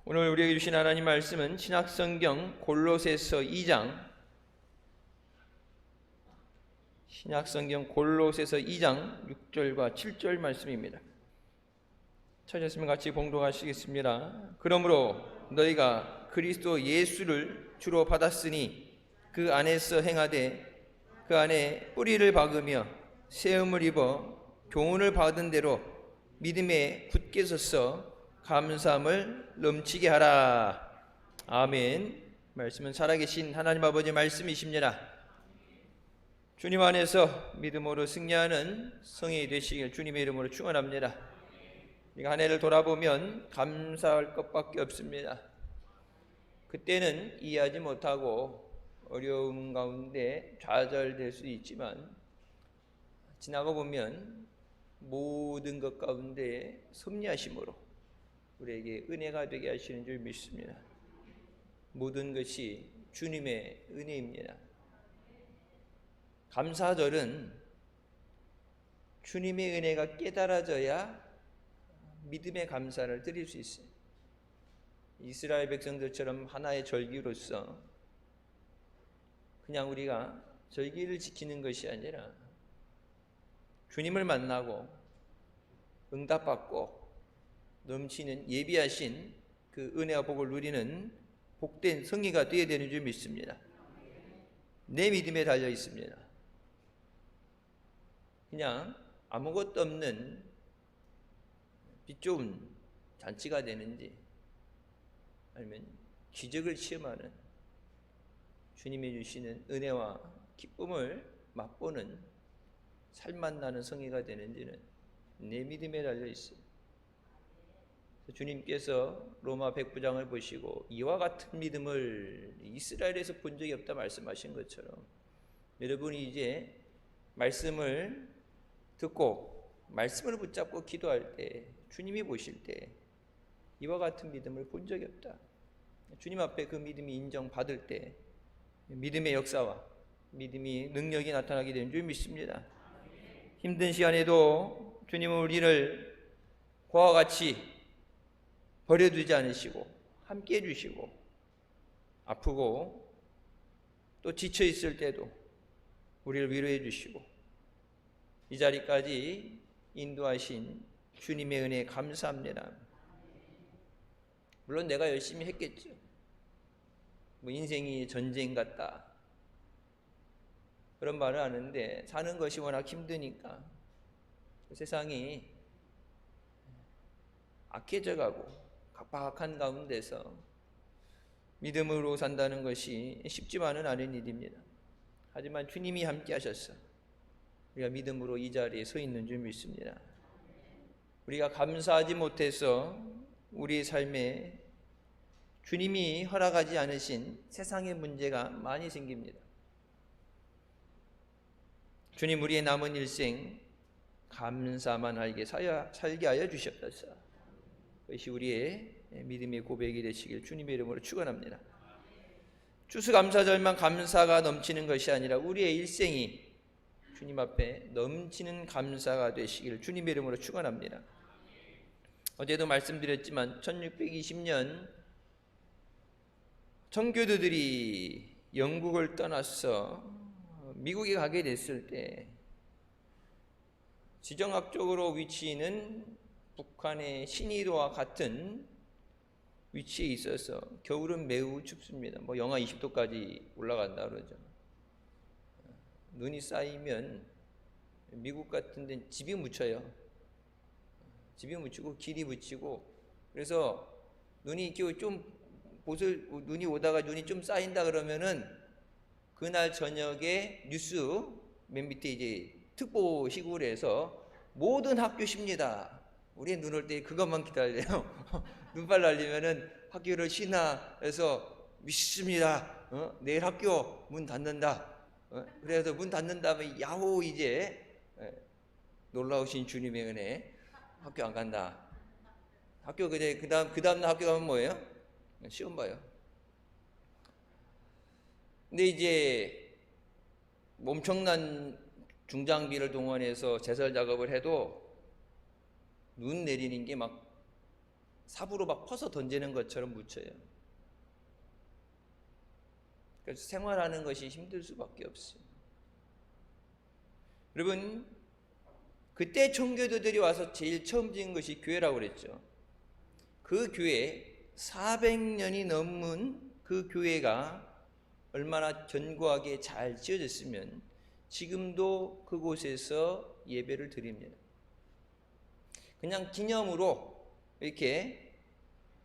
오늘 우리에게 주신 하나님 말씀은 신약성경 골로새서 2장 6절과 7절 말씀입니다. 찾으시면 같이 봉독하시겠습니다. 그러므로 너희가 그리스도 예수를 주로 받았으니 그 안에서 행하되 그 안에 뿌리를 박으며 세움을 입어 교훈을 받은 대로 믿음에 굳게 서서 감사함을 넘치게 하라. 아멘. 말씀은 살아계신 하나님 아버지 말씀이십니다. 주님 안에서 믿음으로 승리하는 성이 되시길 주님의 이름으로 축원합니다. 우리가 한 해를 돌아보면 감사할 것밖에 없습니다. 그때는 이해하지 못하고 어려움 가운데 좌절될 수 있지만 지나가 보면 모든 것 가운데 섭리하심으로 우리에게 은혜가 되게 하시는 줄 믿습니다. 모든 것이 주님의 은혜입니다. 감사절은 주님의 은혜가 깨달아져야 믿음의 감사를 드릴 수 있어요. 이스라엘 백성들처럼 하나의 절기로서 그냥 우리가 절기를 지키는 것이 아니라 주님을 만나고 응답받고 넘치는 예비하신 그 은혜와 복을 누리는 복된 성의가 되어야 되는 줄 믿습니다. 내 믿음에 달려 있습니다. 그냥 아무것도 없는 빛 좋은 잔치가 되는지 아니면 기적을 체험하는 주님이 주시는 은혜와 기쁨을 맛보는 살맛 나는 성의가 되는지는 내 믿음에 달려 있어요. 주님께서 로마 백부장을 보시고 이와 같은 믿음을 이스라엘에서 본 적이 없다 말씀하신 것처럼 여러분이 이제 말씀을 듣고 말씀을 붙잡고 기도할 때 주님이 보실 때 이와 같은 믿음을 본 적이 없다. 주님 앞에 그 믿음이 인정받을 때 믿음의 역사와 믿음이 능력이 나타나게 되는 줄 믿습니다. 힘든 시간에도 주님은 우리를 그와 같이 버려두지 않으시고 함께 해주시고 아프고 또 지쳐있을 때도 우리를 위로해 주시고 이 자리까지 인도하신 주님의 은혜에 감사합니다. 물론 내가 열심히 했겠죠. 인생이 전쟁 같다 그런 말을 하는데 사는 것이 워낙 힘드니까 세상이 악해져가고 각박한 가운데서 믿음으로 산다는 것이 쉽지만은 않은 일입니다. 하지만 주님이 함께 하셔서 우리가 믿음으로 이 자리에 서 있는 줄 믿습니다. 우리가 감사하지 못해서 우리의 삶에 주님이 허락하지 않으신 세상의 문제가 많이 생깁니다. 주님 우리의 남은 일생 감사만 살게 하여 주시옵소서. 그것이 우리의 믿음의 고백이 되시길 주님의 이름으로 축원합니다. 추수감사절만 감사가 넘치는 것이 아니라 우리의 일생이 주님 앞에 넘치는 감사가 되시길 주님의 이름으로 축원합니다. 어제도 말씀드렸지만 1620년 청교도들이 영국을 떠나서 미국에 가게 됐을 때 지정학적으로 위치는 북한의 신의도와 같은 위치에 있어서 겨울은 매우 춥습니다. 영하 20도까지 올라간다 그러죠. 눈이 쌓이면 미국 같은 데는 집이 묻혀요. 집이 묻히고 길이 묻히고 그래서 눈이 눈이 오다가 눈이 좀 쌓인다 그러면은 그날 저녁에 뉴스 맨 밑에 이제 특보 시구를 해서 모든 학교 쉽니다. 우리 눈 올 때 그것만 기다려요. 눈발 날리면은 학교를 쉬나 해서 믿습니다. 내일 학교 문 닫는다. 그래서 문 닫는 다음에 야호 이제 놀라우신 주님의 은혜 학교 안 간다. 학교 그 다음 날 학교 가면 뭐예요? 시험 봐요. 근데 이제 엄청난 중장비를 동원해서 제설 작업을 해도 눈 내리는 게 막 삽으로 막 퍼서 던지는 것처럼 묻혀요. 그래서 생활하는 것이 힘들 수밖에 없어요. 여러분, 그때 청교도들이 와서 제일 처음 지은 것이 교회라고 그랬죠. 그 교회, 400년이 넘은 그 교회가 얼마나 견고하게 잘 지어졌으면 지금도 그곳에서 예배를 드립니다. 그냥 기념으로 이렇게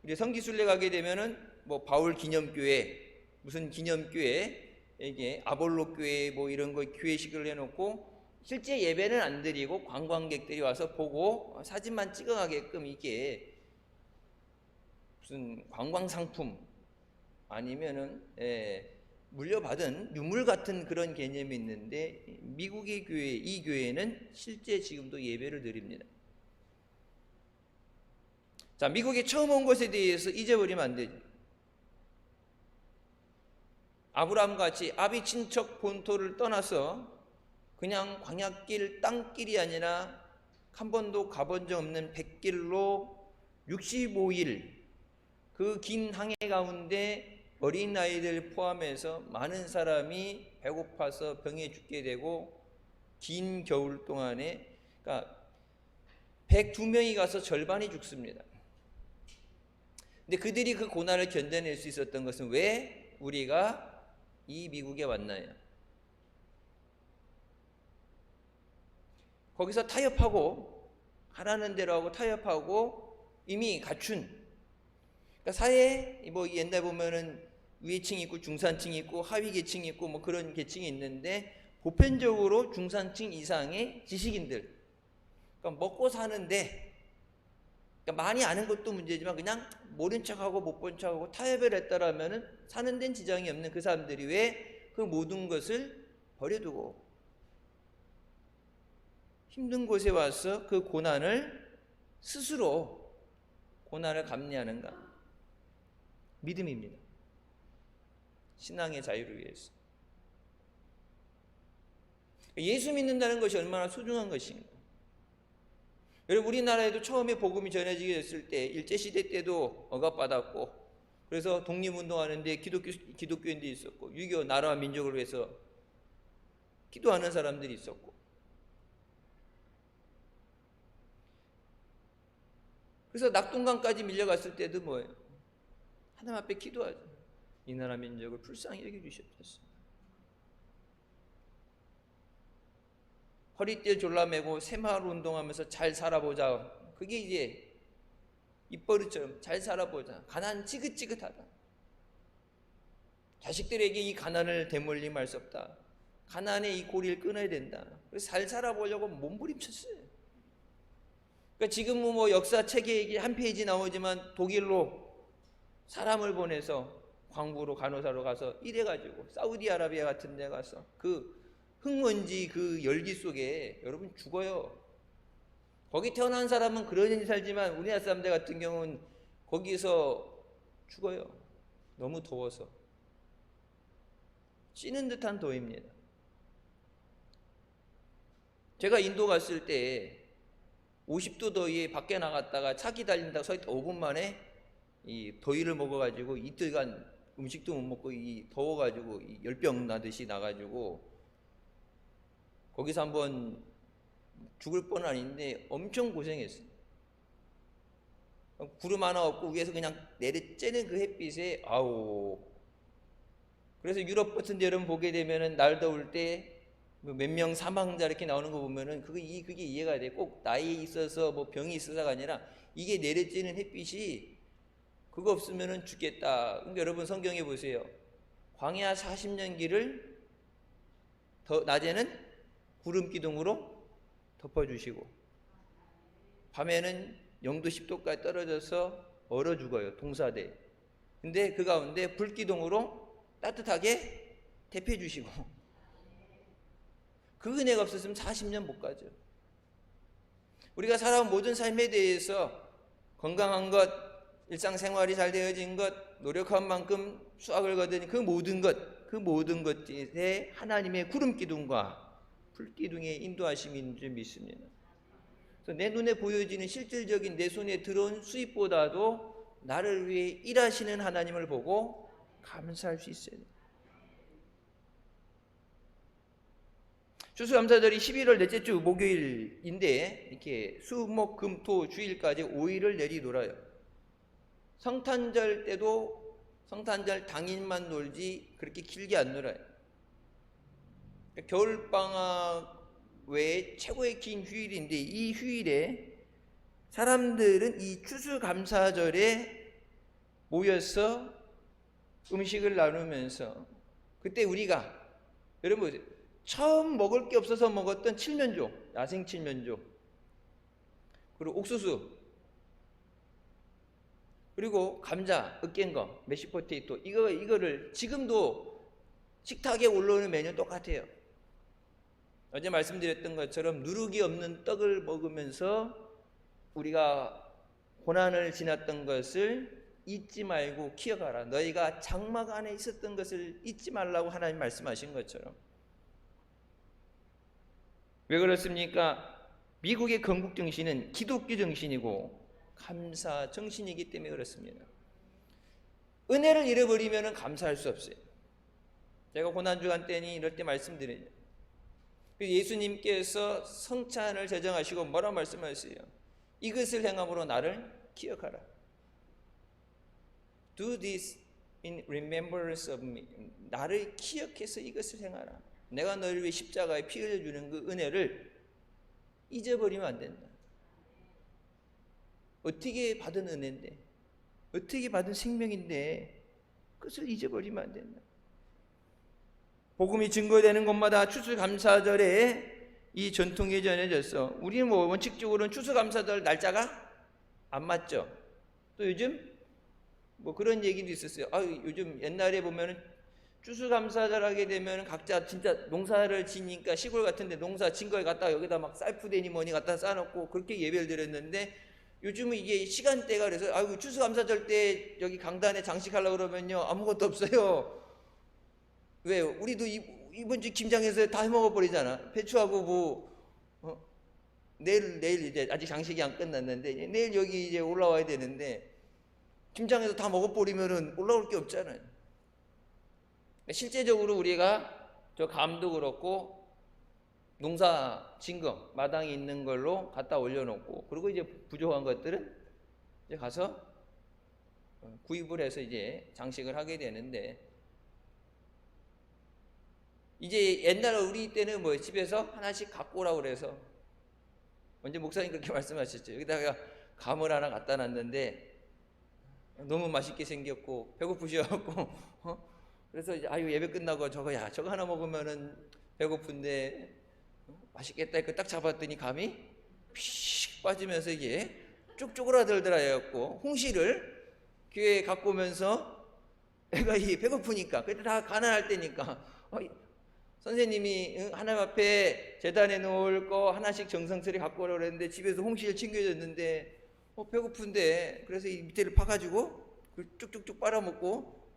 우리 성지순례 가게 되면은 뭐 바울 기념교회, 무슨 기념교회, 이게 아볼로 교회 뭐 이런 거 교회식을 해놓고 실제 예배는 안 드리고 관광객들이 와서 보고 사진만 찍어가게끔 이게 무슨 관광 상품 아니면은 물려받은 유물 같은 그런 개념이 있는데, 미국의 교회, 이 교회는 실제 지금도 예배를 드립니다. 자, 미국에 처음 온 것에 대해서 잊어버리면 안 되죠. 아브라함 같이 아비 친척 본토를 떠나서 그냥 광야길 땅길이 아니라 한 번도 가본 적 없는 백길로 65일 그 긴 항해 가운데 어린아이들 포함해서 많은 사람이 배고파서 병에 죽게 되고, 긴 겨울 동안에 그러니까 102명이 가서 절반이 죽습니다. 근데 그들이 그 고난을 견뎌낼 수 있었던 것은 왜 우리가 이 미국에 왔나요? 거기서 타협하고 하라는 대로 하고 타협하고 이미 갖춘, 그러니까 사회에 뭐 옛날 보면은 위층이 있고 중산층이 있고 하위 계층이 있고 뭐 그런 계층이 있는데, 보편적으로 중산층 이상의 지식인들, 그러니까 먹고 사는데, 그러니까 많이 아는 것도 문제지만 그냥 모른 척하고 못 본 척하고 타협을 했다라면은 사는 데는 지장이 없는 그 사람들이 왜 그 모든 것을 버려두고 힘든 곳에 와서 그 고난을 스스로 고난을 감내하는가? 믿음입니다. 신앙의 자유를 위해서. 예수 믿는다는 것이 얼마나 소중한 것인가. 여러분, 우리나라에도 처음에 복음이 전해지게 됐을 때 일제시대 때도 억압받았고, 그래서 독립운동하는데 기독교인들이 있었고, 6.25 나라와 민족을 위해서 기도하는 사람들이 있었고, 그래서 낙동강까지 밀려갔을 때도 뭐예요? 하나님 앞에 기도하죠. 이 나라 민족을 불쌍히 여겨주시옵소서. 허리띠를 졸라매고 새마을 운동하면서 잘 살아보자. 그게 이제 입버릇처럼 잘 살아보자. 가난 지긋지긋하다. 자식들에게 이 가난을 대물림할 수 없다. 가난의 이 고리를 끊어야 된다. 그래서 잘 살아보려고 몸부림쳤어요. 그러니까 지금은 뭐 역사책에 한 페이지 나오지만 독일로 사람을 보내서 광부로 간호사로 가서 일해가지고 사우디아라비아 같은 데 가서 그 흙먼지 그 열기 속에 여러분 죽어요. 거기 태어난 사람은 그러니 살지만 우리나라 사람들 같은 경우는 거기서 죽어요. 너무 더워서. 찌는 듯한 더위입니다. 제가 인도 갔을 때 50도 더위에 밖에 나갔다가 차 기다린다고 서 있다 5분 만에 이 더위를 먹어가지고 이틀간 음식도 못 먹고 이 더워가지고 이 열병 나듯이 나가지고 거기서 한번 죽을 뻔 아닌데 엄청 고생했어요. 구름 하나 없고 위에서 그냥 내리쬐는 그 햇빛에 아우. 그래서 유럽 같은 데 여러분 보게 되면은 날 더울 때 몇 명 사망자 이렇게 나오는 거 보면은 그게 이해가 돼. 꼭 나이 있어서 뭐 병이 있어서가 아니라 이게 내리쬐는 햇빛이 그거 없으면은 죽겠다. 그러니까 여러분 성경에 보세요. 광야 40년 길을 낮에는 구름 기둥으로 덮어주시고 밤에는 0도 10도까지 떨어져서 얼어 죽어요. 동사대. 근데 그 가운데 불기둥으로 따뜻하게 데펴주시고 그 은혜가 없었으면 40년 못 가죠. 우리가 살아온 모든 삶에 대해서 건강한 것, 일상생활이 잘 되어진 것, 노력한 만큼 수확을 거둔 그 모든 것에 하나님의 구름 기둥과 불 기둥의 인도하심인 줄 믿습니다. 그래서 내 눈에 보여지는 실질적인 내 손에 들어온 수입보다도 나를 위해 일하시는 하나님을 보고 감사할 수 있어야 돼요. 추수감사절이 11월 넷째 주 목요일인데 이렇게 수, 목, 금, 토 주일까지 5일을 내리놀아요. 성탄절 때도 성탄절 당일만 놀지 그렇게 길게 안 놀아요. 겨울방학 외에 최고의 긴 휴일인데 이 휴일에 사람들은 이 추수감사절에 모여서 음식을 나누면서 그때 우리가 여러분 처음 먹을 게 없어서 먹었던 칠면조, 야생 칠면조, 그리고 옥수수, 그리고 감자, 으깬 거, 메시포테이토, 이거를 지금도 식탁에 올라오는 메뉴는 똑같아요. 어제 말씀드렸던 것처럼 누룩이 없는 떡을 먹으면서 우리가 고난을 지났던 것을 잊지 말고 기억하라. 너희가 장막 안에 있었던 것을 잊지 말라고 하나님 말씀하신 것처럼. 왜 그렇습니까? 미국의 건국 정신은 기독교 정신이고 감사 정신이기 때문에 그렇습니다. 은혜를 잃어버리면 감사할 수 없어요. 제가 고난주간 때니 이럴 때 말씀드려요. 예수님께서 성찬을 제정하시고 뭐라고 말씀하세요? 이것을 행함으로 나를 기억하라. Do this in remembrance of me. 나를 기억해서 이것을 행하라. 내가 너를 위해 십자가에 피 흘려주는 그 은혜를 잊어버리면 안 된다. 어떻게 받은 은혜인데, 어떻게 받은 생명인데 그것을 잊어버리면 안 된다. 복음이 증거되는 곳마다 추수감사절에 이 전통이 전해졌어. 우리는 원칙적으로는 추수감사절 날짜가 안 맞죠. 또 요즘 그런 얘기도 있었어요. 요즘 옛날에 보면은 추수감사절 하게 되면 각자 진짜 농사를 지니까 시골 같은데 농사 진 거에 갖다가 여기다 막 쌀푸대니 뭐니 갖다 쌓아놓고 그렇게 예배를 드렸는데 요즘은 이게 시간대가 그래서 추수감사절 때 여기 강단에 장식하려고 그러면요 아무것도 없어요. 왜? 우리도 이번 주 김장해서 다 해먹어버리잖아. 배추하고 내일 이제 아직 장식이 안 끝났는데 내일 여기 이제 올라와야 되는데 김장해서 다 먹어버리면은 올라올 게 없잖아요. 실제적으로 우리가 저 감도 그렇고 농사 진 거 마당에 있는 걸로 갖다 올려놓고 그리고 이제 부족한 것들은 이제 가서 구입을 해서 이제 장식을 하게 되는데 이제 옛날 우리 때는 집에서 하나씩 갖고 오라고 그래서 언제 목사님 그렇게 말씀하셨죠. 여기다가 감을 하나 갖다 놨는데 너무 맛있게 생겼고 배고프셔갖고 그래서 이제 예배 끝나고 저거 하나 먹으면은 배고픈데 맛있겠다 이렇게 딱 잡았더니 감이 픽 빠지면서 이게 쭉 쪼그라들더라고. 홍시를 교회에 갖고 오면서 애가 배고프니까 그때 다 가난할 때니까 선생님이 하나님 앞에 재단에 놓을 거 하나씩 정성스레 갖고 오라고 그랬는데 집에서 홍시를 챙겨줬는데 배고픈데 그래서 이 밑에를 파가지고 쭉쭉쭉 빨아먹고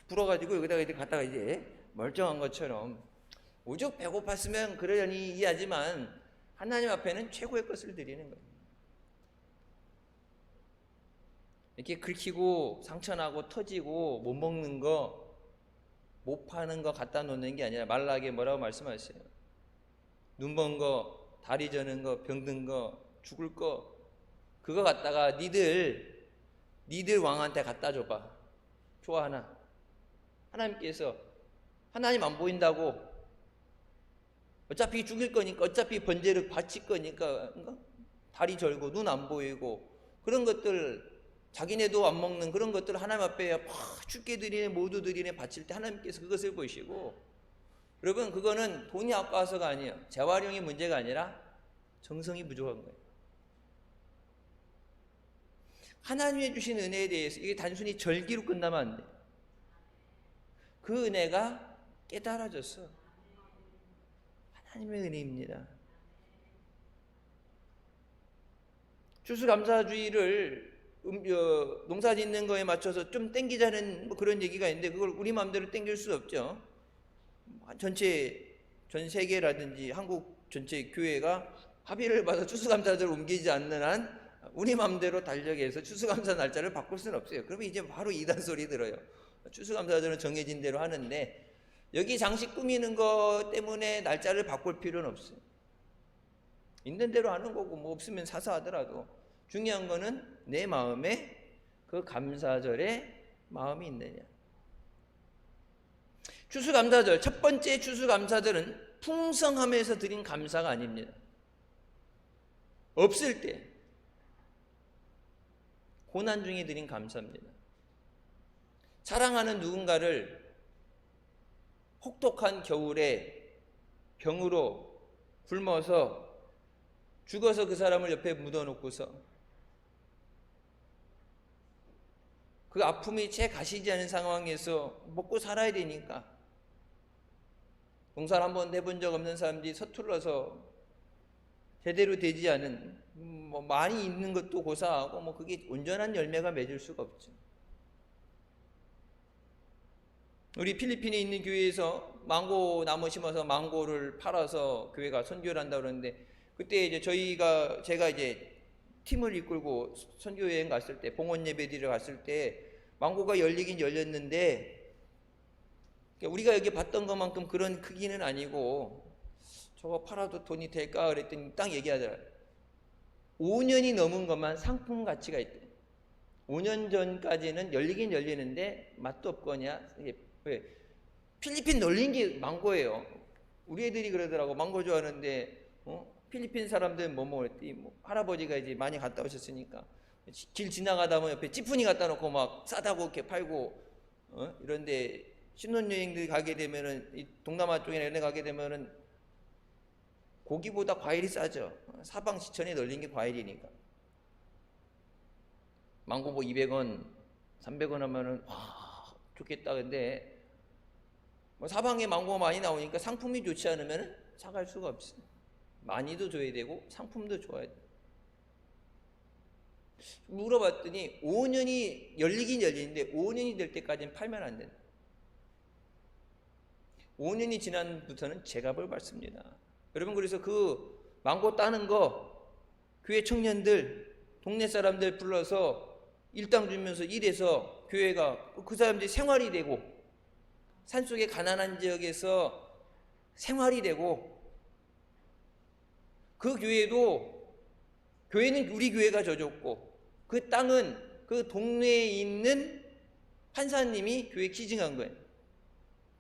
불어가지고 여기다가 이제 갖다가 이제 멀쩡한 것처럼 오죽 배고팠으면 그러려니 이해하지만 하나님 앞에는 최고의 것을 드리는 거예요. 이렇게 긁히고 상처나고 터지고 못 먹는 거 못 파는 거 갖다 놓는 게 아니라 말라게 뭐라고 말씀하세요? 눈 먼 거, 다리 저는 거, 병든 거, 죽을 거 그거 갖다가 니들 왕한테 갖다 줘봐. 좋아하나? 하나님께서 하나님 안 보인다고 어차피 죽일 거니까 어차피 번제를 바칠 거니까 다리 절고 눈 안 보이고 그런 것들 자기네도 안 먹는 그런 것들을 하나님 앞에 죽게 드리네 모두 드리네 바칠 때 하나님께서 그것을 보시고 여러분 그거는 돈이 아까워서가 아니에요. 재활용이 문제가 아니라 정성이 부족한 거예요. 하나님이 주신 은혜에 대해서 이게 단순히 절기로 끝나면 안 돼요. 그 은혜가 깨달아졌어. 하나님의 은혜입니다. 추수감사주의를 농사 짓는 거에 맞춰서 좀 땡기자는 그런 얘기가 있는데 그걸 우리 마음대로 땡길 수 없죠. 전 세계라든지 한국 전체 교회가 합의를 봐서 추수감사절을 옮기지 않는 한 우리 마음대로 달력에서 추수감사 날짜를 바꿀 수는 없어요. 그러면 이제 바로 이단 소리 들어요. 추수감사절은 정해진 대로 하는데 여기 장식 꾸미는 것 때문에 날짜를 바꿀 필요는 없어요. 있는 대로 하는 거고 뭐 없으면 사서 하더라도 중요한 거는 내 마음에 그 감사절에 마음이 있느냐. 추수감사절, 첫 번째 추수감사절은 풍성함에서 드린 감사가 아닙니다. 없을 때 고난 중에 드린 감사입니다. 사랑하는 누군가를 혹독한 겨울에 병으로 굶어서 죽어서 그 사람을 옆에 묻어놓고서 그 아픔이 채 가시지 않은 상황에서 먹고 살아야 되니까 봉사를 한번 해본 적 없는 사람들이 서툴러서 제대로 되지 않은 뭐 많이 있는 것도 고사하고 뭐 그게 온전한 열매가 맺을 수가 없죠. 우리 필리핀에 있는 교회에서 망고 나무 심어서 망고를 팔아서 교회가 선교를 한다고 그러는데 그때 이제 제가 이제 팀을 이끌고 선교 여행 갔을 때 봉헌 예배드리러 갔을 때 망고가 열리긴 열렸는데 우리가 여기 봤던 것만큼 그런 크기는 아니고 저거 팔아도 돈이 될까 그랬더니 딱 얘기하더라. 5년이 넘은 것만 상품 가치가 있대. 5년 전까지는 열리긴 열리는데 맛도 없거냐. 왜? 필리핀 널린 게 망고예요. 우리 애들이 그러더라고. 망고 좋아하는데 필리핀 사람들은 뭐 먹었지? 뭐 할아버지가 이제 많이 갔다 오셨으니까 길 지나가다 보면 옆에 찌푸니 갖다 놓고 막 싸다고 이렇게 팔고 이런데 신혼여행들 가게 되면은 이 동남아 쪽이나 이런 데 가게 되면은 고기보다 과일이 싸죠. 사방 시천에 널린 게 과일이니까. 망고 뭐 200원, 300원 하면은 좋겠다. 근데 뭐 사방에 망고가 많이 나오니까 상품이 좋지 않으면 사갈 수가 없어요. 많이도 줘야 되고 상품도 줘야 돼. 물어봤더니 5년이 열리긴 열리는데 5년이 될 때까지는 팔면 안 된다. 5년이 지난부터는 제값을 받습니다. 여러분, 그래서 그 망고 따는 거 교회 청년들 동네 사람들 불러서 일당 주면서 일해서 교회가 그 사람들이 생활이 되고 산속의 가난한 지역에서 생활이 되고 그 교회는 우리 교회가 져줬고 그 땅은 그 동네에 있는 판사님이 교회 기증한 거예요.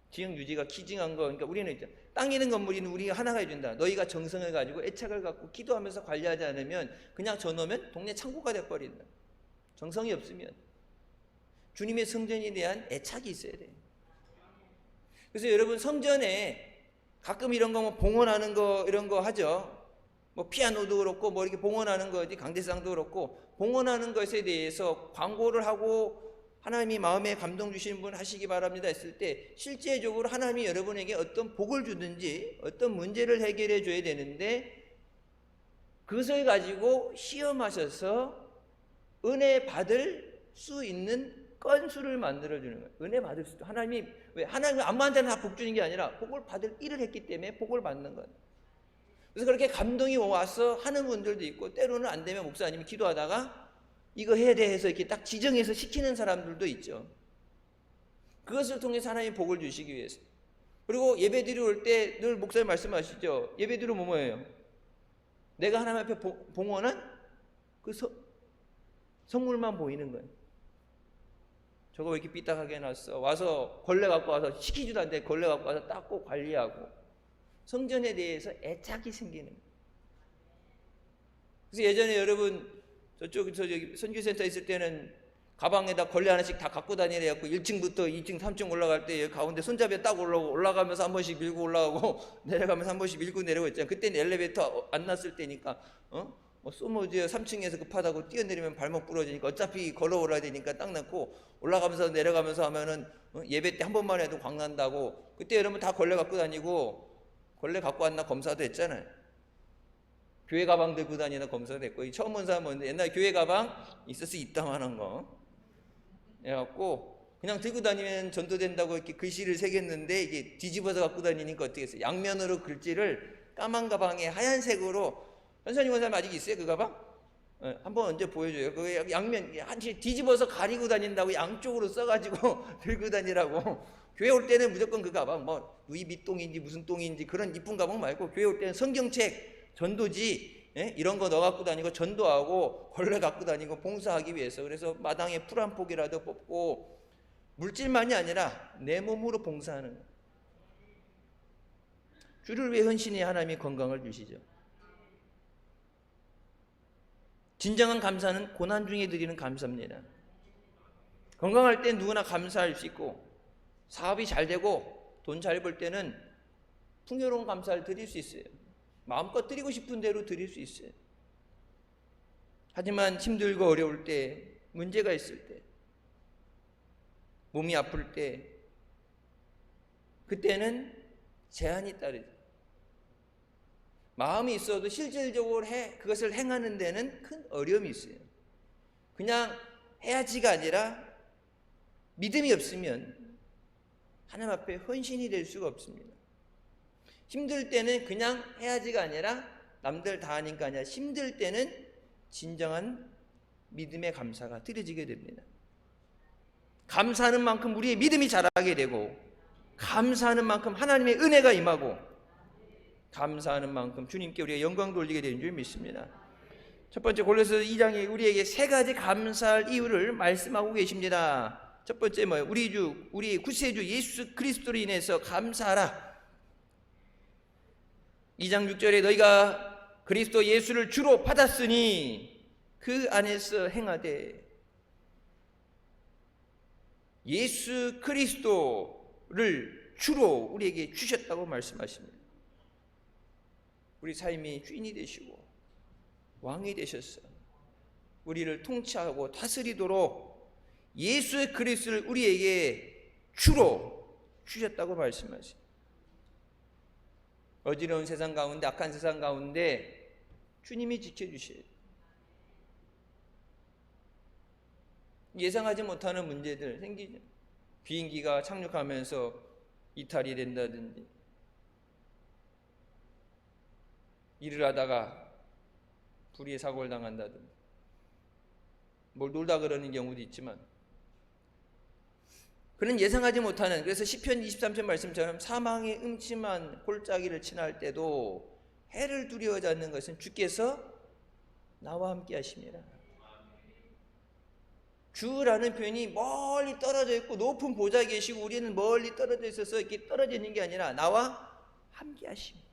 지역 유지가 기증한 거. 그러니까 우리는 있잖아. 땅에 있는 건물이는 우리가 하나가 해준다. 너희가 정성을 가지고 애착을 갖고 기도하면서 관리하지 않으면 그냥 져놓으면 동네 창고가 돼버린다. 정성이 없으면 주님의 성전에 대한 애착이 있어야 돼. 그래서 여러분 성전에 가끔 이런 거 뭐 봉헌하는 거 이런 거 하죠. 뭐 피아노도 그렇고 뭐 이렇게 봉헌하는 거지 강대상도 그렇고 봉헌하는 것에 대해서 광고를 하고 하나님이 마음에 감동 주시는 분 하시기 바랍니다 했을 때 실제적으로 하나님이 여러분에게 어떤 복을 주든지 어떤 문제를 해결해 줘야 되는데 그것을 가지고 시험하셔서 은혜 받을 수 있는 건수를 만들어 주는 거예요. 은혜 받을 수. 하나님이 왜 하나님은 아무한테나 다 복 주는 게 아니라 복을 받을 일을 했기 때문에 복을 받는 거예요. 그래서 그렇게 감동이 와서 하는 분들도 있고 때로는 안 되면 목사님이 기도하다가 이거 해야 돼 해서 이렇게 딱 지정해서 시키는 사람들도 있죠. 그것을 통해서 하나님이 복을 주시기 위해서. 그리고 예배 드리러 올 때 늘 목사님 말씀하시죠. 예배 드리러 뭐예요? 내가 하나님 앞에 봉헌한 그 성물만 보이는 거예요. 저거 왜 이렇게 삐딱하게 해놨어? 와서 걸레 갖고 와서 시키지도 않는데 걸레 갖고 와서 닦고 관리하고 성전에 대해서 애착이 생기는 거예요. 그래서 예전에 여러분 저기 선교센터 있을 때는 가방에다 걸레 하나씩 다 갖고 다니래 갖고 1층부터 2층, 3층 올라갈 때 가운데 손잡이에 딱 올라가면서 한 번씩 밀고 올라가고 내려가면서 한 번씩 밀고 내려오고 있잖아요. 그때는 엘리베이터 안 났을 때니까 뭐 소모지어 3층에서 급하다고 뛰어내리면 발목 부러지니까 어차피 걸어올라야 되니까 딱 넣고 올라가면서 내려가면서 하면은 예배 때 한 번만 해도 광난다고. 그때 여러분 다 걸레 갖고 다니고 걸레 갖고 왔나 검사도 했잖아요. 교회 가방 들고 다니는 검사도 했고 처음 온 사람은 옛날 교회 가방 있었어 이따만한 거 해갖고 그냥 들고 다니면 전도된다고 이렇게 글씨를 새겼는데 이게 뒤집어서 갖고 다니니까 어떻게 했어요? 양면으로 글씨를 까만 가방에 하얀색으로 현선이 원사님 아직 있어요 그 가방? 한번 언제 보여줘요. 그 양면 한치 뒤집어서 가리고 다닌다고 양쪽으로 써가지고 들고 다니라고. 교회 올 때는 무조건 그 가방, 뭐 루이비 똥인지 무슨 똥인지 그런 이쁜 가방 말고 교회 올 때는 성경책, 전도지 이런 거 넣어 갖고 다니고 전도하고 걸레 갖고 다니고 봉사하기 위해서. 그래서 마당에 풀 한 폭이라도 뽑고 물질만이 아니라 내 몸으로 봉사하는 거예요. 주를 위해 헌신해 하나님이 건강을 주시죠. 진정한 감사는 고난 중에 드리는 감사입니다. 건강할 때 누구나 감사할 수 있고 사업이 잘 되고 돈 잘 벌 때는 풍요로운 감사를 드릴 수 있어요. 마음껏 드리고 싶은 대로 드릴 수 있어요. 하지만 힘들고 어려울 때, 문제가 있을 때, 몸이 아플 때, 그때는 제한이 따르죠. 마음이 있어도 실질적으로 그것을 행하는 데는 큰 어려움이 있어요. 그냥 해야지가 아니라 믿음이 없으면 하나님 앞에 헌신이 될 수가 없습니다. 힘들 때는 그냥 해야지가 아니라 남들 다 하니까 아니라 힘들 때는 진정한 믿음의 감사가 드려지게 됩니다. 감사하는 만큼 우리의 믿음이 자라게 되고, 감사하는 만큼 하나님의 은혜가 임하고, 감사하는 만큼 주님께 우리가 영광 돌리게 되는 줄 믿습니다. 첫 번째 골로새 2장에 우리에게 세 가지 감사할 이유를 말씀하고 계십니다. 첫 번째 뭐예요? 우리 주, 우리 구세주 예수 그리스도로 인해서 감사하라. 2장 6절에 너희가 그리스도 예수를 주로 받았으니 그 안에서 행하되, 예수 그리스도를 주로 우리에게 주셨다고 말씀하십니다. 우리 삶이 주인이 되시고 왕이 되셨어. 우리를 통치하고 다스리도록 예수 그리스도를 우리에게 주로 주셨다고 말씀하십니다. 어지러운 세상 가운데, 악한 세상 가운데 주님이 지켜주셔야 돼요. 예상하지 못하는 문제들 생기죠. 비행기가 착륙하면서 이탈이 된다든지, 일을 하다가 불의의 사고를 당한다든지, 뭘 놀다 그러는 경우도 있지만, 그는 예상하지 못하는, 그래서 시편 23편 말씀처럼 사망의 음침한 골짜기를 지날 때도 해를 두려워하지 않는 것은 주께서 나와 함께 하십니다. 주라는 표현이 멀리 떨어져 있고 높은 보좌에 계시고 우리는 멀리 떨어져 있어서 이렇게 떨어져 있는 게 아니라 나와 함께 하십니다.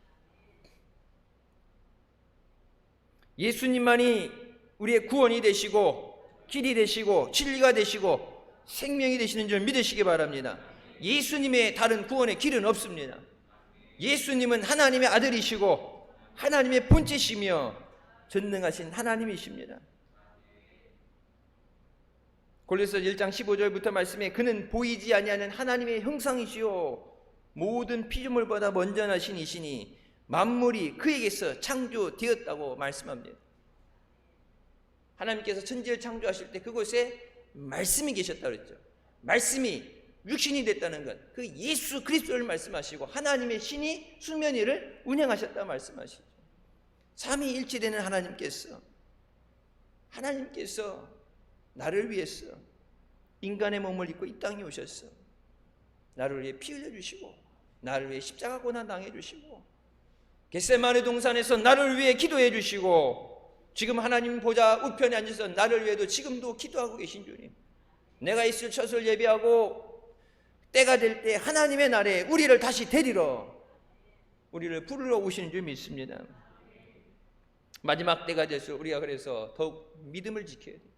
예수님만이 우리의 구원이 되시고 길이 되시고 진리가 되시고 생명이 되시는 줄 믿으시기 바랍니다. 예수님의 다른 구원의 길은 없습니다. 예수님은 하나님의 아들이시고 하나님의 본체시며 전능하신 하나님이십니다. 골로새 1장 15절부터 말씀에 그는 보이지 아니하는 하나님의 형상이시요 모든 피조물보다 먼저 나신 이시니 만물이 그에게서 창조되었다고 말씀합니다. 하나님께서 천지를 창조하실 때 그곳에 말씀이 계셨다고 그랬죠. 말씀이 육신이 됐다는 것, 그 예수 그리스도를 말씀하시고 하나님의 신이 수면 위를 운행하셨다고 말씀하시죠. 삼위일체되는 하나님께서 나를 위해서 인간의 몸을 입고 이 땅에 오셨어. 나를 위해 피 흘려주시고 나를 위해 십자가 고난 당해주시고 겟세마네 동산에서 나를 위해 기도해 주시고 지금 하나님 보좌 우편에 앉아서 나를 위해도 지금도 기도하고 계신 주님, 내가 있을 처소를 예비하고 때가 될 때 하나님의 날에 우리를 다시 데리러, 우리를 부르러 오시는 줄 믿습니다. 마지막 때가 돼서 우리가 그래서 더욱 믿음을 지켜야 돼요.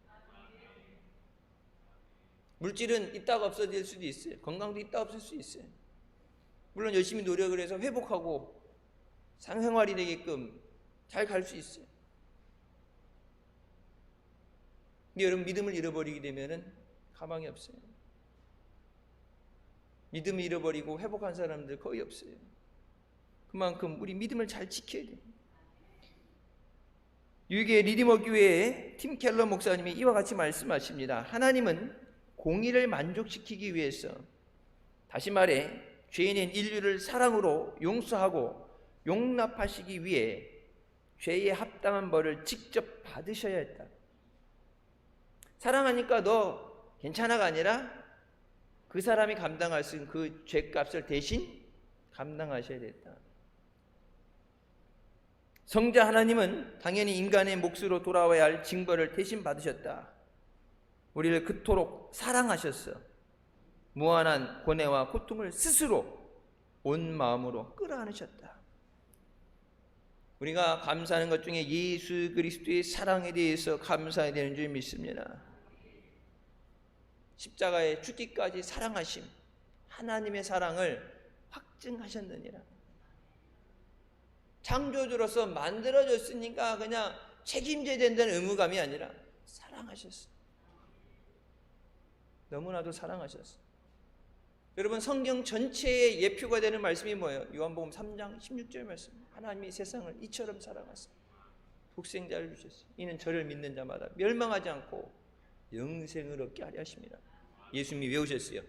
물질은 있다가 없어질 수도 있어요. 건강도 있다 없을 수 있어요. 물론 열심히 노력을 해서 회복하고 생활이 되게끔 잘 갈 수 있어요. 근데 여러분, 믿음을 잃어버리게 되면은 가망이 없어요. 믿음을 잃어버리고 회복한 사람들 거의 없어요. 그만큼 우리 믿음을 잘 지켜야 돼요. 유익의 리디머 교회의 팀 켈러 목사님이 이와 같이 말씀하십니다. 하나님은 공의를 만족시키기 위해서, 다시 말해 죄인인 인류를 사랑으로 용서하고 용납하시기 위해 죄에 합당한 벌을 직접 받으셔야 했다. 사랑하니까 너 괜찮아가 아니라 그 사람이 감당할 수 있는 그 죄값을 대신 감당하셔야 됐다. 성자 하나님은 당연히 인간의 몫으로 돌아와야 할 징벌을 대신 받으셨다. 우리를 그토록 사랑하셨어. 무한한 고뇌와 고통을 스스로 온 마음으로 끌어안으셨다. 우리가 감사하는 것 중에 예수 그리스도의 사랑에 대해서 감사해야 되는 줄 믿습니다. 십자가에 죽기까지 사랑하심, 하나님의 사랑을 확증하셨느니라. 창조주로서 만들어졌으니까 그냥 책임져야 된다는 의무감이 아니라 사랑하셨어. 너무나도 사랑하셨어. 여러분, 성경 전체의 예표가 되는 말씀이 뭐예요? 요한복음 3장 16절 말씀. 하나님이 세상을 이처럼 사랑하사 독생자를 주셨어요. 이는 저를 믿는 자마다 멸망하지 않고 영생을 얻게 하려 하십니다. 예수님이 외우셨어요.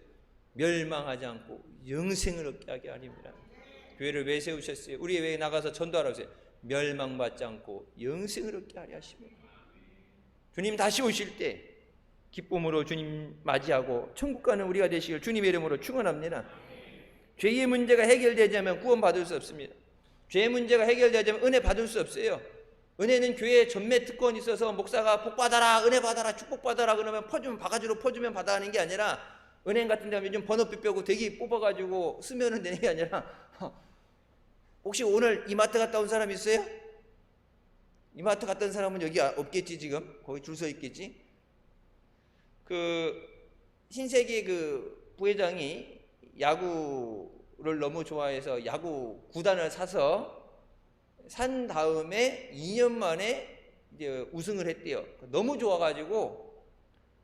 멸망하지 않고 영생을 얻게 하게 하십니다. 교회를 왜 세우셨어요? 우리 왜 나가서 전도하라고 했어요? 멸망받지 않고 영생을 얻게 하려 하십니다. 주님 다시 오실 때 기쁨으로 주님 맞이하고 천국 가는 우리가 되시길 주님의 이름으로 축원합니다. 죄의 문제가 해결되자면 구원받을 수 없습니다. 죄의 문제가 해결되자면 은혜 받을 수 없어요. 은혜는 교회에 전매 특권이 있어서 목사가 복 받아라, 은혜 받아라, 축복 받아라 그러면 퍼주면 바가지로 퍼주면 받아 하는 게 아니라, 은행 같은 데 하면 좀 번호표 빼고 대기 뽑아가지고 쓰면은 되는 게 아니라, 혹시 오늘 이마트 갔다 온 사람 있어요? 이마트 갔다 온 사람은 여기 없겠지. 지금 거기 줄 서 있겠지. 그 신세계 그 부회장이 야구를 너무 좋아해서 야구 구단을 사서 산 다음에 2년 만에 이제 우승을 했대요. 너무 좋아가지고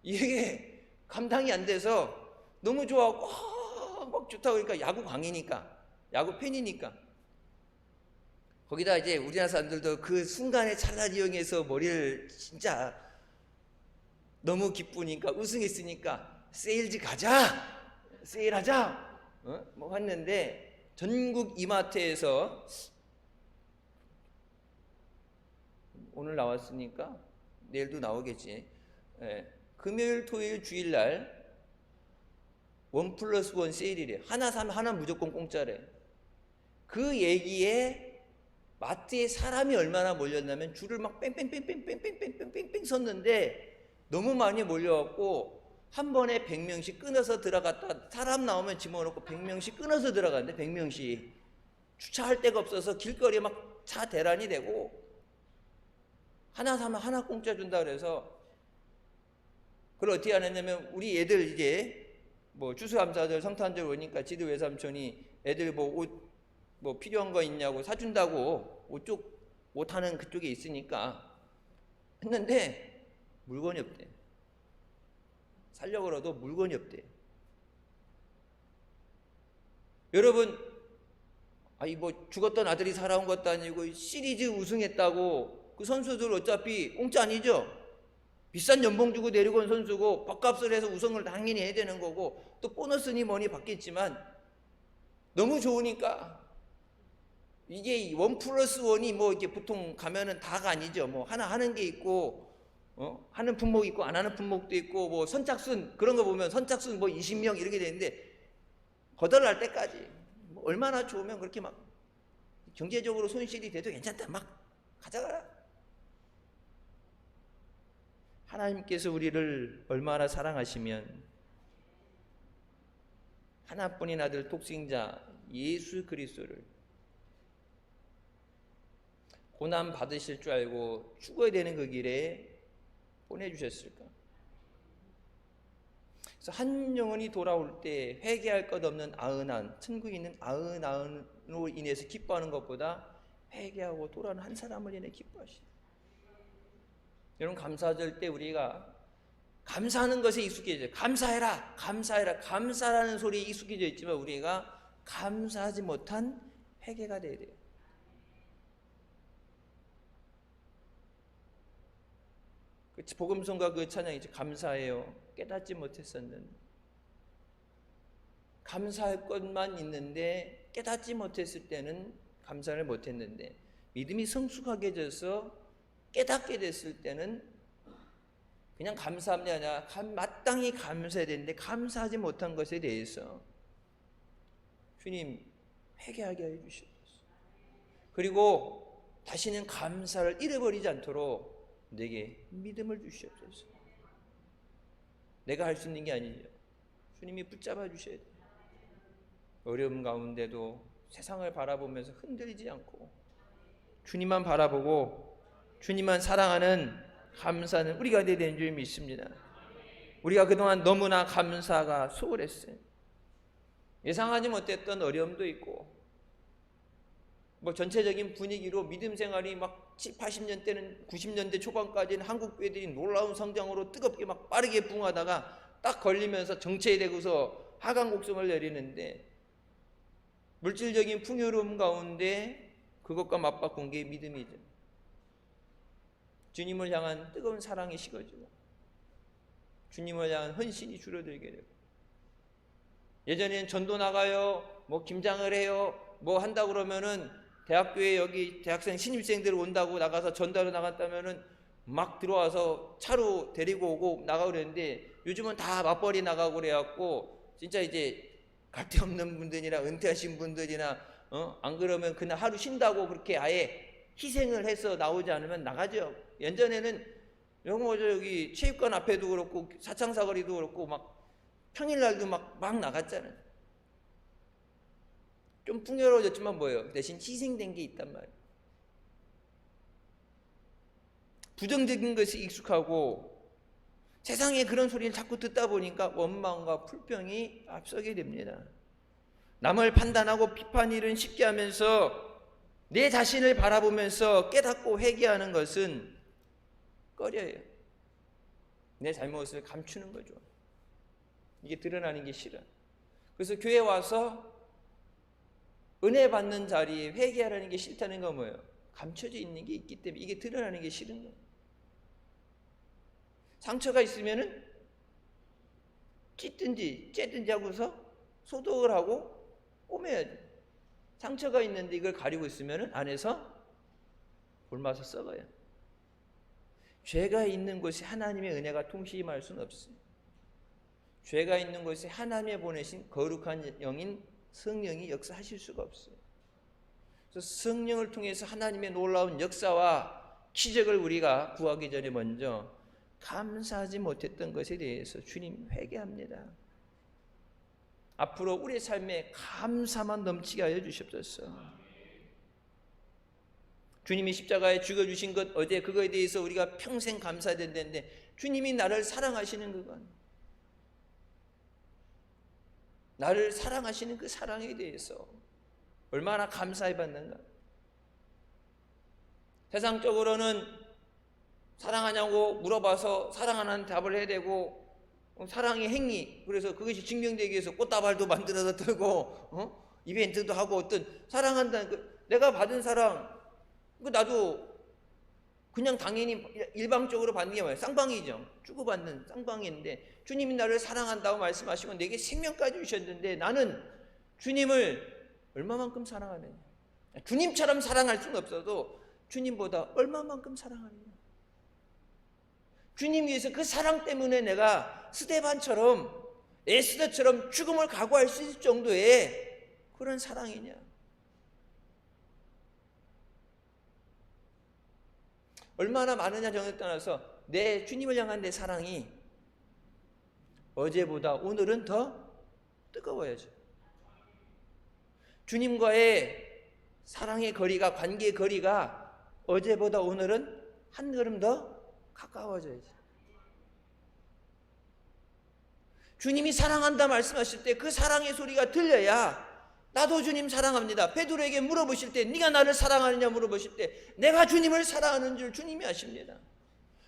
이게 감당이 안 돼서 너무 좋아하고 막 좋다고 그러니까 야구 광이니까, 야구 팬이니까. 거기다 이제 우리나라 사람들도 그 순간에 찰나를 이용해서 머리를 진짜 너무 기쁘니까, 우승했으니까 세일즈 가자, 세일하자, 뭐 했는데 전국 이마트에서 오늘 나왔으니까 내일도 나오겠지. 금요일, 토요일, 주일날 1+1 세일이래. 하나 사면 하나 무조건 공짜래. 그 얘기에 마트에 사람이 얼마나 몰렸냐면 줄을 막 뺑뺑뺑뺑뺑뺑뺑뺑뺑뺑 섰는데 너무 많이 몰려갖고 한 번에 100명씩 끊어서 들어갔다 사람 나오면 집어넣고 100명씩 끊어서 들어갔는데 100명씩 주차할 데가 없어서 길거리에 막 차 대란이 되고, 하나 사면 하나 공짜 준다 그래서 그걸 어떻게 하느냐면 우리 애들 이제 뭐 추수감사절 성탄절 오니까 지도 외삼촌이 애들 뭐 옷 뭐 필요한 거 있냐고 사준다고 옷 하는 그쪽에 있으니까 했는데 물건이 없대. 살려고 그러도 물건이 없대. 여러분, 아니 뭐 죽었던 아들이 살아온 것도 아니고 시리즈 우승했다고 그 선수들 어차피 공짜 아니죠? 비싼 연봉 주고 내려고 온 선수고 밥값을 해서 우승을 당연히 해야 되는 거고 또 보너스니 뭐니 받겠지만 너무 좋으니까 이게 1+1이 뭐 이렇게 보통 가면은 다가 아니죠. 뭐 하나 하는 게 있고 하는 품목이 있고 안 하는 품목도 있고 뭐 선착순 그런 거 보면 선착순 뭐 20명 이렇게 되는데 거덜날 때까지 뭐 얼마나 좋으면 그렇게 막 경제적으로 손실이 돼도 괜찮다 막 가져가라. 하나님께서 우리를 얼마나 사랑하시면 하나뿐인 아들 독생자 예수 그리스도를 고난 받으실 줄 알고 죽어야 되는 그 길에 보내주셨을까? 그래서 한 영혼이 돌아올 때 회개할 것 없는 아흔한, 천국에 있는 아흔아흔으로 인해서 기뻐하는 것보다 회개하고 돌아오는 한 사람을 인해 기뻐하시죠. 여러분, 감사절 때 우리가 감사하는 것에 익숙해져요. 감사해라, 감사해라, 감사라는 소리에 익숙해져 있지만 우리가 감사하지 못한 회개가 돼야 돼요. 복음성가 그 찬양이죠. 감사해요. 깨닫지 못했었는데. 감사할 것만 있는데 깨닫지 못했을 때는 감사를 못했는데 믿음이 성숙하게 깨닫게 됐을 때는 그냥 감사함이 아니라 마땅히 감사해야 되는데 감사하지 못한 것에 대해서 주님 회개하게 해주시옵소서. 그리고 다시는 감사를 잃어버리지 않도록 내게 믿음을 주시옵소서. 내가 할 수 있는 게 아니죠. 주님이 붙잡아 주셔야 돼요. 어려움 가운데도 세상을 바라보면서 흔들리지 않고 주님만 바라보고 주님만 사랑하는 감사는 우리가 되야 되는 줄 믿습니다. 우리가 그동안 너무나 감사가 소홀했어요. 예상하지 못했던 어려움도 있고 전체적인 분위기로 믿음 생활이 막 7, 80년대는 90년대 초반까지는 한국 교회들이 놀라운 성장으로 뜨겁게 막 빠르게 부흥하다가 딱 걸리면서 정체되고서 하강 곡성을 내리는데 물질적인 풍요로움 가운데 그것과 맞바꾼 게 믿음이죠. 주님을 향한 뜨거운 사랑이 식어지고 주님을 향한 헌신이 줄어들게 되고 예전에는 전도 나가요, 김장을 해요, 한다 그러면은 대학교에 여기 대학생 신입생들 온다고 나가서 전도하러 나갔다면은 막 들어와서 차로 데리고 오고 나가고 그랬는데 요즘은 다 맞벌이 나가고 그래갖고 진짜 이제 갈 데 없는 분들이나 은퇴하신 분들이나 안 그러면 그날 하루 쉰다고 그렇게 아예 희생을 해서 나오지 않으면 나가죠. 예전에는 여기 체육관 앞에도 그렇고 사창사거리도 그렇고 막 평일날도 막 나갔잖아요. 좀 풍요로워졌지만 대신 희생된 게 있단 말이에요. 부정적인 것이 익숙하고 세상에 그런 소리를 자꾸 듣다 보니까 원망과 불평이 앞서게 됩니다. 남을 판단하고 비판 일은 쉽게 하면서 내 자신을 바라보면서 깨닫고 회개하는 것은 꺼려요. 내 잘못을 감추는 거죠. 이게 드러나는 게 싫어. 그래서 교회 와서 은혜 받는 자리에 회개하라는 게 싫다는 건 뭐예요? 감춰져 있는 게 있기 때문에 이게 드러나는 게 싫은 거예요. 상처가 있으면은 찢든지 째든지 하고서 소독을 하고 꼬매야죠. 상처가 있는데 이걸 가리고 있으면은 안에서 굶어서 썩어요. 죄가 있는 곳에 하나님의 은혜가 통시임할 수는 없어요. 죄가 있는 곳에 하나님의 보내신 거룩한 영인 성령이 역사하실 수가 없어요. 그래서 성령을 통해서 하나님의 놀라운 역사와 기적을 우리가 구하기 전에 먼저 감사하지 못했던 것에 대해서 주님 회개합니다. 앞으로 우리의 삶에 감사만 넘치게 하여 주시옵소서. 주님이 십자가에 죽어주신 것 어제 그거에 대해서 우리가 평생 감사해야 된다는데 주님이 나를 사랑하시는 그건 나를 사랑하시는 그 사랑에 대해서 얼마나 감사해 받는가. 세상적으로는 사랑하냐고 물어봐서 사랑하는 답을 해야 되고 사랑의 행위, 그래서 그것이 증명되기 위해서 꽃다발도 만들어서 들고 이벤트도 하고 어떤 사랑한다는 내가 받은 사랑 나도 그냥 당연히 일방적으로 받는 게 뭐예요? 쌍방이죠. 주고받는 쌍방인데 주님이 나를 사랑한다고 말씀하시고 내게 생명까지 주셨는데 나는 주님을 얼마만큼 사랑하느냐. 주님처럼 사랑할 수는 없어도 주님보다 얼마만큼 사랑하느냐. 주님 위해서 그 사랑 때문에 내가 스데반처럼 에스더처럼 죽음을 각오할 수 있을 정도의 그런 사랑이냐. 얼마나 많으냐 정을 떠나서 내 주님을 향한 내 사랑이 어제보다 오늘은 더 뜨거워야죠. 주님과의 사랑의 거리가, 관계의 거리가 어제보다 오늘은 한 걸음 더 가까워져야지. 주님이 사랑한다 말씀하실 때 그 사랑의 소리가 들려야 나도 주님 사랑합니다. 베드로에게 물어보실 때 네가 나를 사랑하느냐 물어보실 때 내가 주님을 사랑하는 줄 주님이 아십니다.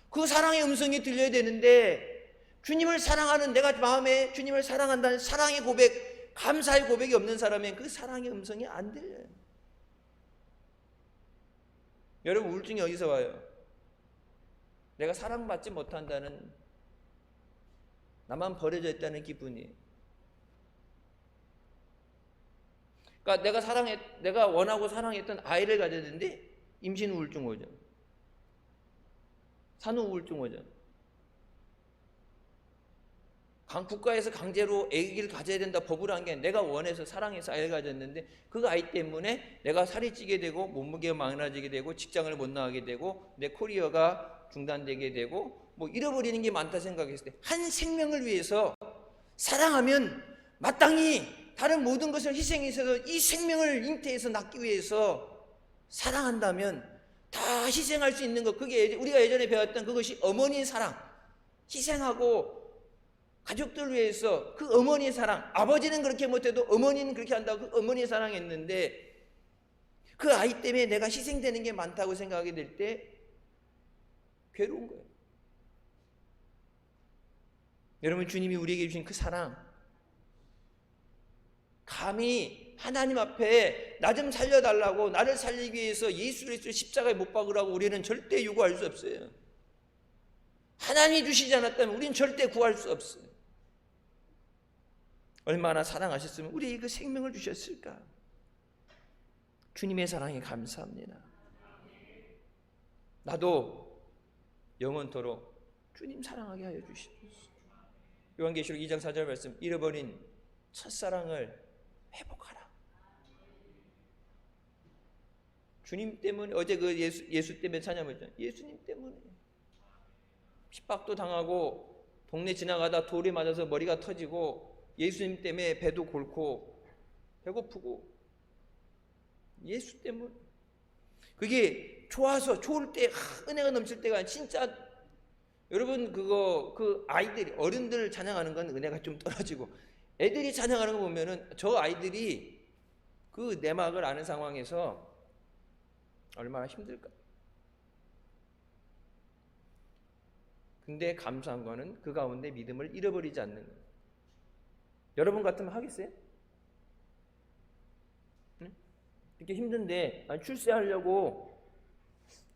그 사랑의 음성이 들려야 되는데 주님을 사랑하는 내가 마음에 주님을 사랑한다는 사랑의 고백, 감사의 고백이 없는 사람은 그 사랑의 음성이 안 들려요. 여러분 우울증이 어디서 와요? 내가 사랑받지 못한다는, 나만 버려져 있다는 기분이. 그러니까 내가 원하고 사랑했던 아이를 가졌는데 임신 우울증 오죠. 산후 우울증 오죠. 국가에서 강제로 아기를 가져야 된다 법을 한 게 내가 원해서 사랑해서 아이를 가졌는데 그 아이 때문에 내가 살이 찌게 되고 몸무게가 망가지게 되고 직장을 못 나가게 되고 내 커리어가 중단되게 되고 뭐 잃어버리는 게 많다 생각했을 때 한 생명을 위해서 사랑하면 마땅히 다른 모든 것을 희생해서 이 생명을 잉태해서 낳기 위해서 사랑한다면 다 희생할 수 있는 것, 그게 우리가 예전에 배웠던 그것이 어머니의 사랑, 희생하고 가족들 위해서 그 어머니의 사랑, 아버지는 그렇게 못해도 어머니는 그렇게 한다고 그 어머니의 사랑했는데 그 아이 때문에 내가 희생되는 게 많다고 생각하게 될 때 괴로운 거예요. 여러분, 주님이 우리에게 주신 그 사랑, 감히 하나님 앞에 나 좀 살려달라고, 나를 살리기 위해서 예수 그리스도를 십자가에 못 박으라고 우리는 절대 요구할 수 없어요. 하나님이 주시지 않았다면 우리는 절대 구할 수 없어요. 얼마나 사랑하셨으면 우리에게 그 생명을 주셨을까. 주님의 사랑에 감사합니다. 나도 영원토록 주님 사랑하게 하여 주시옵소서. 요한계시록 2장 4절 말씀, 잃어버린 첫사랑을 회복하라. 주님 때문에, 어제 그 예수 때문에 찬양했잖아요. 예수님 때문에 핍박도 당하고 동네 지나가다 돌에 맞아서 머리가 터지고 예수님 때문에 배도 골고 배고프고 예수 때문에, 그게 좋아서 좋을 때 은혜가 넘칠 때가 진짜, 여러분 그 아이들이, 어른들 찬양하는 건 은혜가 좀 떨어지고 애들이 찬양하는 거 보면은 저 아이들이 그 내막을 아는 상황에서 얼마나 힘들까. 근데 감사한 거는 그 가운데 믿음을 잃어버리지 않는 거예요. 여러분 같으면 하겠어요? 응? 이렇게 힘든데 출세하려고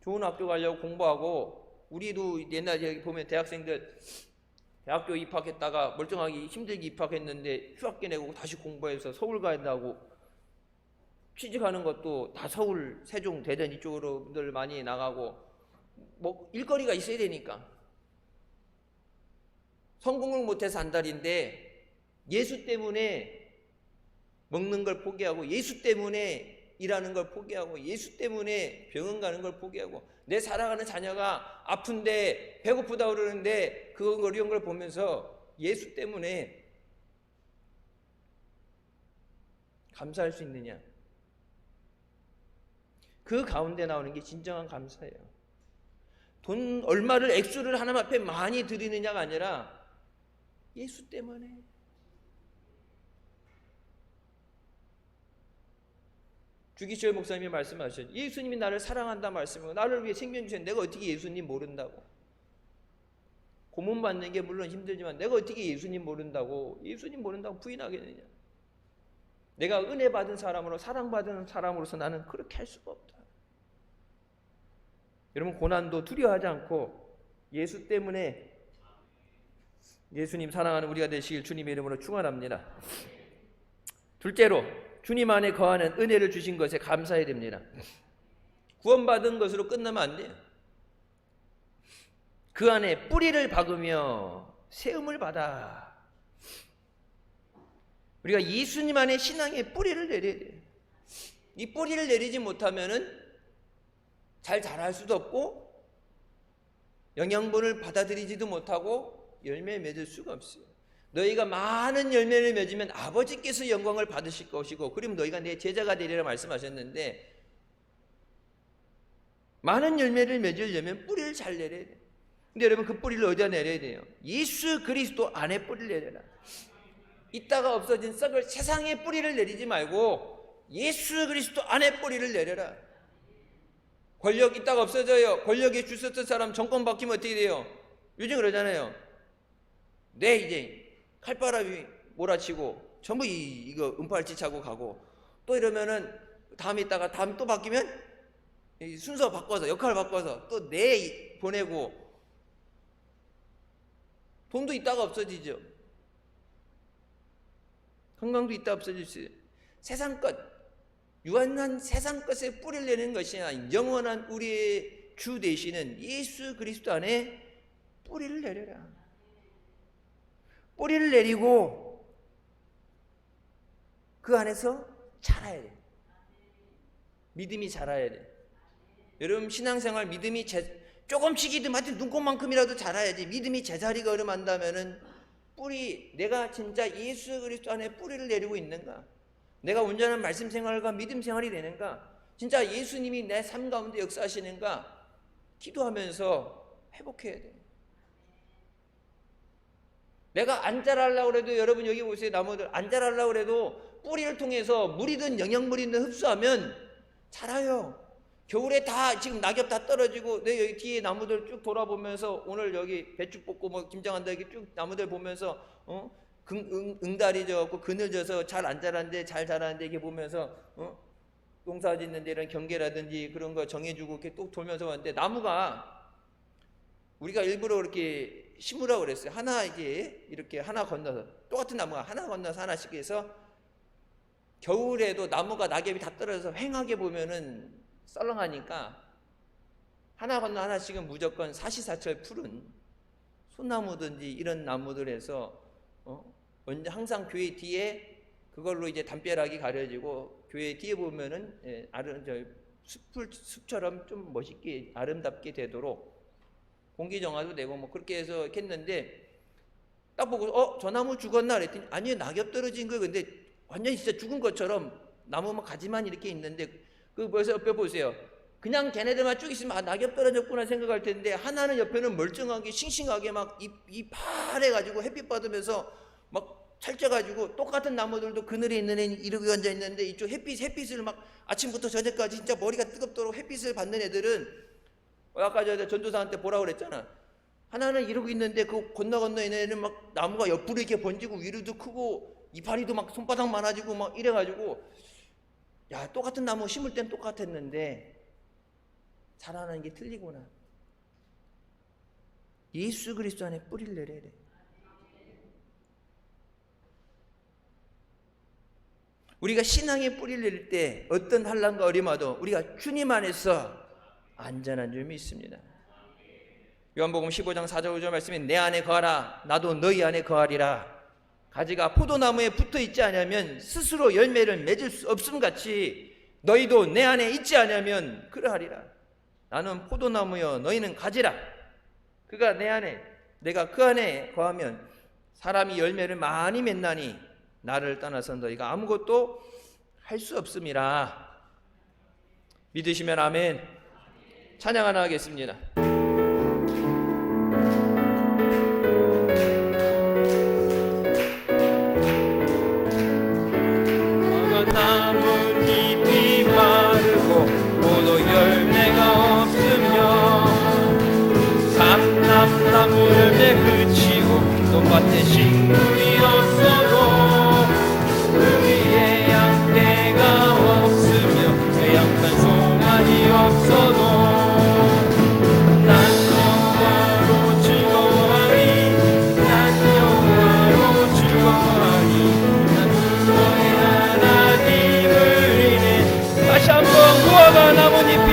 좋은 학교 가려고 공부하고, 우리도 옛날에 보면 대학생들 대학교 입학했다가 멀쩡하게 힘들게 입학했는데 휴학기 내고 다시 공부해서 서울 가야 한다고, 취직하는 것도 다 서울, 세종, 대전 이쪽으로들 많이 나가고 뭐 일거리가 있어야 되니까. 성공을 못해서 안달인데 예수 때문에 먹는 걸 포기하고, 예수 때문에 일하는 걸 포기하고, 예수 때문에 병원 가는 걸 포기하고, 내 사랑하는 자녀가 아픈데 배고프다 그러는데 그거 어려운 걸 보면서 예수 때문에 감사할 수 있느냐. 그 가운데 나오는 게 진정한 감사예요. 돈 얼마를, 액수를 하나님 앞에 많이 드리느냐가 아니라 예수 때문에. 주기철 목사님이 말씀하셨죠. 예수님이 나를 사랑한다 말씀하고 나를 위해 생명 주셨는데 내가 어떻게 예수님 모른다고. 고문 받는 게 물론 힘들지만 내가 어떻게 예수님 모른다고 부인하겠느냐. 내가 은혜 받은 사람으로, 사랑받은 사람으로서 나는 그렇게 할 수가 없다. 여러분, 고난도 두려워하지 않고 예수 때문에, 예수님 사랑하는 우리가 되시길 주님의 이름으로 축원합니다. 둘째로, 주님 안에 거하는 은혜를 주신 것에 감사해야 됩니다. 구원받은 것으로 끝나면 안 돼요. 그 안에 뿌리를 박으며 세움을 받아. 우리가 예수님 안에 신앙의 뿌리를 내려야 돼요. 이 뿌리를 내리지 못하면은 잘 자랄 수도 없고 영양분을 받아들이지도 못하고 열매를 맺을 수가 없어요. 너희가 많은 열매를 맺으면 아버지께서 영광을 받으실 것이고, 그럼 너희가 내 제자가 되리라 말씀하셨는데, 많은 열매를 맺으려면 뿌리를 잘 내려야 돼요. 근데 여러분, 그 뿌리를 어디다 내려야 돼요? 예수 그리스도 안에 뿌리를 내려라. 있다가 없어진 썩을 세상에 뿌리를 내리지 말고 예수 그리스도 안에 뿌리를 내려라. 권력 있다가 없어져요. 권력에 줄 섰던 사람 정권 바뀌면 어떻게 돼요? 요즘 그러잖아요. 네, 이제 칼바람이 몰아치고 전부 이거 은팔찌 차고 가고, 또 이러면은 다음에 있다가 다음 또 바뀌면 순서 바꿔서, 역할 바꿔서 또 내 보내고, 돈도 있다가 없어지죠. 건강도 있다 없어질 수 있어요. 세상 것, 유한한 세상 것에 뿌리를 내는 것이 아니라 영원한 우리의 주 되시는 예수 그리스도 안에 뿌리를 내려라. 뿌리를 내리고 그 안에서 자라야 돼. 믿음이 자라야 돼. 여러분 신앙생활 믿음이 조금씩이든 하여튼 눈곱만큼이라도 자라야지. 믿음이 제자리가 걸음한다면은 뿌리, 내가 진짜 예수 그리스도 안에 뿌리를 내리고 있는가? 내가 온전한 말씀 생활과 믿음 생활이 되는가? 진짜 예수님이 내 삶 가운데 역사하시는가? 기도하면서 회복해야 돼. 내가 안 자라려고 해도, 여러분 여기 보세요. 나무들 안 자라려고 해도 뿌리를 통해서 물이든 영양물이든 흡수하면 자라요. 겨울에 다 지금 낙엽 다 떨어지고 내 여기 뒤에 나무들 쭉 돌아보면서 오늘 여기 배추 뽑고 뭐 김장한다 이렇게 쭉 나무들 보면서 응달이 져갖고 그늘 져서 잘 안 자라는데 잘 자라는데 이렇게 보면서 농사 짓는 데 이런 경계라든지 그런 거 정해주고 이렇게 또 돌면서 왔는데 나무가 우리가 일부러 이렇게 심으라고 그랬어요. 하나 이렇게 하나 건너서 똑같은 나무가 하나 건너서 하나씩 해서 겨울에도 나무가 낙엽이 다 떨어져서 휑하게 보면은 썰렁하니까 하나 건너 하나씩은 무조건 사시사철 푸른 소나무든지 이런 나무들에서 항상 교회 뒤에 그걸로 이제 담벼락이 가려지고 교회 뒤에 보면은 숲처럼 좀 멋있게 아름답게 되도록 공기 정화도 되고 뭐 그렇게 해서 했는데 딱 보고 저 나무 죽었나 그랬더니 아니요 낙엽 떨어진 거예요. 근데 완전히 진짜 죽은 것처럼 나무만 가지만 이렇게 있는데 그 벌써 옆에 보세요. 그냥 걔네들만 쭉 있으면 낙엽 떨어졌구나 생각할 텐데 하나는 옆에는 멀쩡하게 싱싱하게 막 이 파래가지고 햇빛 받으면서 막 찰져가지고 똑같은 나무들도 그늘에 있는 애는 이렇게 앉아 있는데 이쪽 햇빛을 막 아침부터 저녁까지 진짜 머리가 뜨겁도록 햇빛을 받는 애들은 아까 저 전도사한테 보라고 그랬잖아. 하나는 이러고 있는데 그 건너 있는 애는 막 나무가 옆으로 이렇게 번지고 위로도 크고 이파리도 막 손바닥 많아지고 막 이래가지고 야 똑같은 나무 심을 땐 똑같았는데 자라는 게 틀리구나. 예수 그리스도 안에 뿌리를 내려야 돼. 우리가 신앙에 뿌리를 내릴 때 어떤 환난과 어려움도 우리가 주님 안에서 안전한 줄 믿습니다. 요한복음 15장 4절 5절 말씀에 내 안에 거하라 나도 너희 안에 거하리라. 가지가 포도나무에 붙어 있지 않으면 스스로 열매를 맺을 수 없음 같이 너희도 내 안에 있지 않으면 그러하리라. 나는 포도나무여 너희는 가지라. 그가 내 안에 내가 그 안에 거하면 사람이 열매를 많이 맺나니 나를 떠나서 너희가 아무것도 할 수 없음이라. 믿으시면 아멘. 찬양 하나 하겠습니다. 나뭇잎이 마르고 포도 열매가 없으며 삼남나무 열매 그치고 논밭에 식물이 없어도 그 위에 양떼가 없으며 외양간 송아지 없어도 난 영화로 즐거워하리 난 영화로 즐거워하리 다시 한번 구워봐 나뭇잎이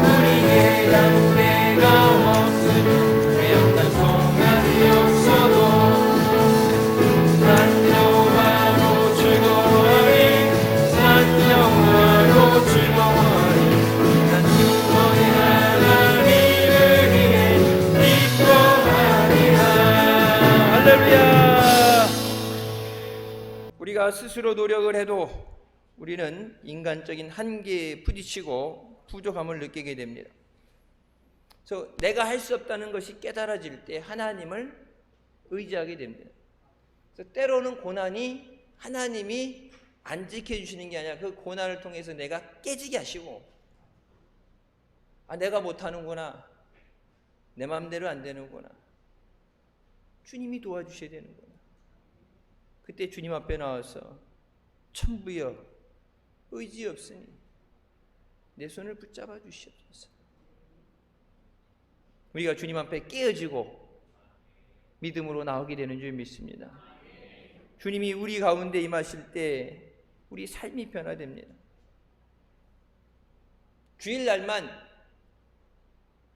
우리의 양떼가 없으며 외양간 송아지 없어도 난 여호와로 즐거워하리 난 여호와로 즐거워하리 난 너의 하나님을 위해 기뻐하리라. 할렐루야. 우리가 스스로 노력을 해도 우리는 인간적인 한계에 부딪히고 부족함을 느끼게 됩니다. 그래서 내가 할 수 없다는 것이 깨달아질 때 하나님을 의지하게 됩니다. 그래서 때로는 고난이 하나님이 안 지켜주시는 게 아니라 그 고난을 통해서 내가 깨지게 하시고 내가 못하는구나 내 마음대로 안 되는구나 주님이 도와주셔야 되는구나. 그때 주님 앞에 나와서 천부여 의지 없으니 내 손을 붙잡아 주시옵소서. 우리가 주님 앞에 깨어지고 믿음으로 나오게 되는 줄 믿습니다. 주님이 우리 가운데 임하실 때 우리 삶이 변화됩니다. 주일날만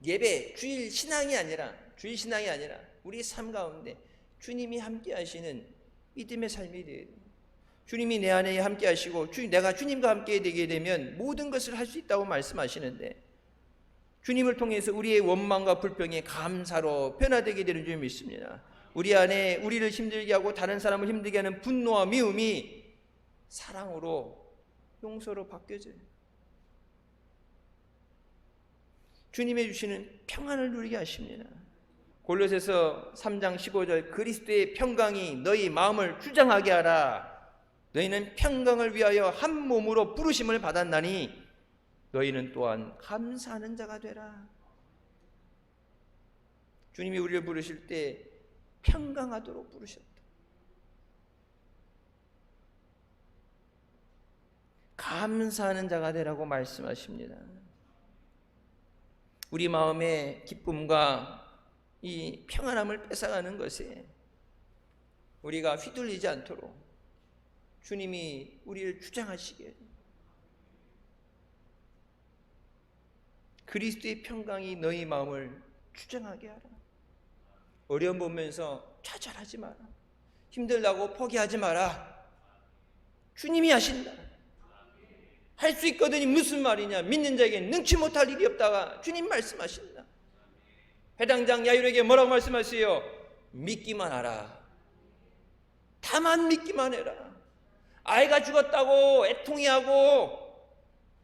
예배, 주일 신앙이 아니라 우리 삶 가운데 주님이 함께 하시는 믿음의 삶이 되어야 됩니다. 주님이 내 안에 함께 하시고 내가 주님과 함께 되게 되면 모든 것을 할 수 있다고 말씀하시는데, 주님을 통해서 우리의 원망과 불평이 감사로 변화되게 되는 줄 믿습니다. 우리 안에 우리를 힘들게 하고 다른 사람을 힘들게 하는 분노와 미움이 사랑으로, 용서로 바뀌어져요. 주님의 주시는 평안을 누리게 하십니다. 골로새서 3장 15절, 그리스도의 평강이 너희 마음을 주장하게 하라. 너희는 평강을 위하여 한 몸으로 부르심을 받았나니 너희는 또한 감사하는 자가 되라. 주님이 우리를 부르실 때 평강하도록 부르셨다. 감사하는 자가 되라고 말씀하십니다. 우리 마음의 기쁨과 이 평안함을 뺏어가는 것에 우리가 휘둘리지 않도록 주님이 우리를 주장하시게, 그리스도의 평강이 너희 마음을 주장하게 하라. 어려움 보면서 좌절하지 마라. 힘들다고 포기하지 마라. 주님이 하신다. 할 수 있거든이 무슨 말이냐. 믿는 자에게 능치 못할 일이 없다가 주님 말씀하신다. 해당장 야율에게 뭐라고 말씀하세요? 믿기만 하라. 다만 믿기만 해라. 아이가 죽었다고 애통해하고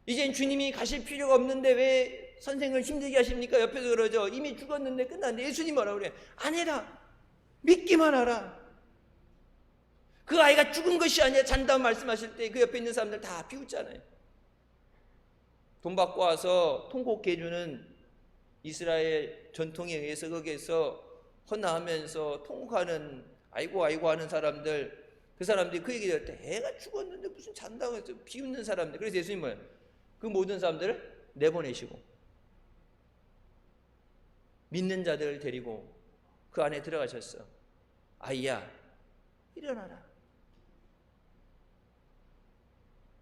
이젠 주님이 가실 필요가 없는데 왜 선생을 힘들게 하십니까? 옆에서 그러죠. 이미 죽었는데 끝났는데. 예수님 뭐라고 그래? 아니라 믿기만 하라. 그 아이가 죽은 것이 아니라 잔다고 말씀하실 때 그 옆에 있는 사람들 다 비웃잖아요. 돈 받고 와서 통곡해 주는 이스라엘 전통에 의해서 거기에서 헌화하면서 통곡하는 아이고 하는 사람들, 그 사람들이 그 얘기를 할 때 애가 죽었는데 무슨 잔다고 해서 비웃는 사람들. 그래서 예수님은 뭐예요? 그 모든 사람들을 내보내시고 믿는 자들을 데리고 그 안에 들어가셨어. 아이야, 일어나라.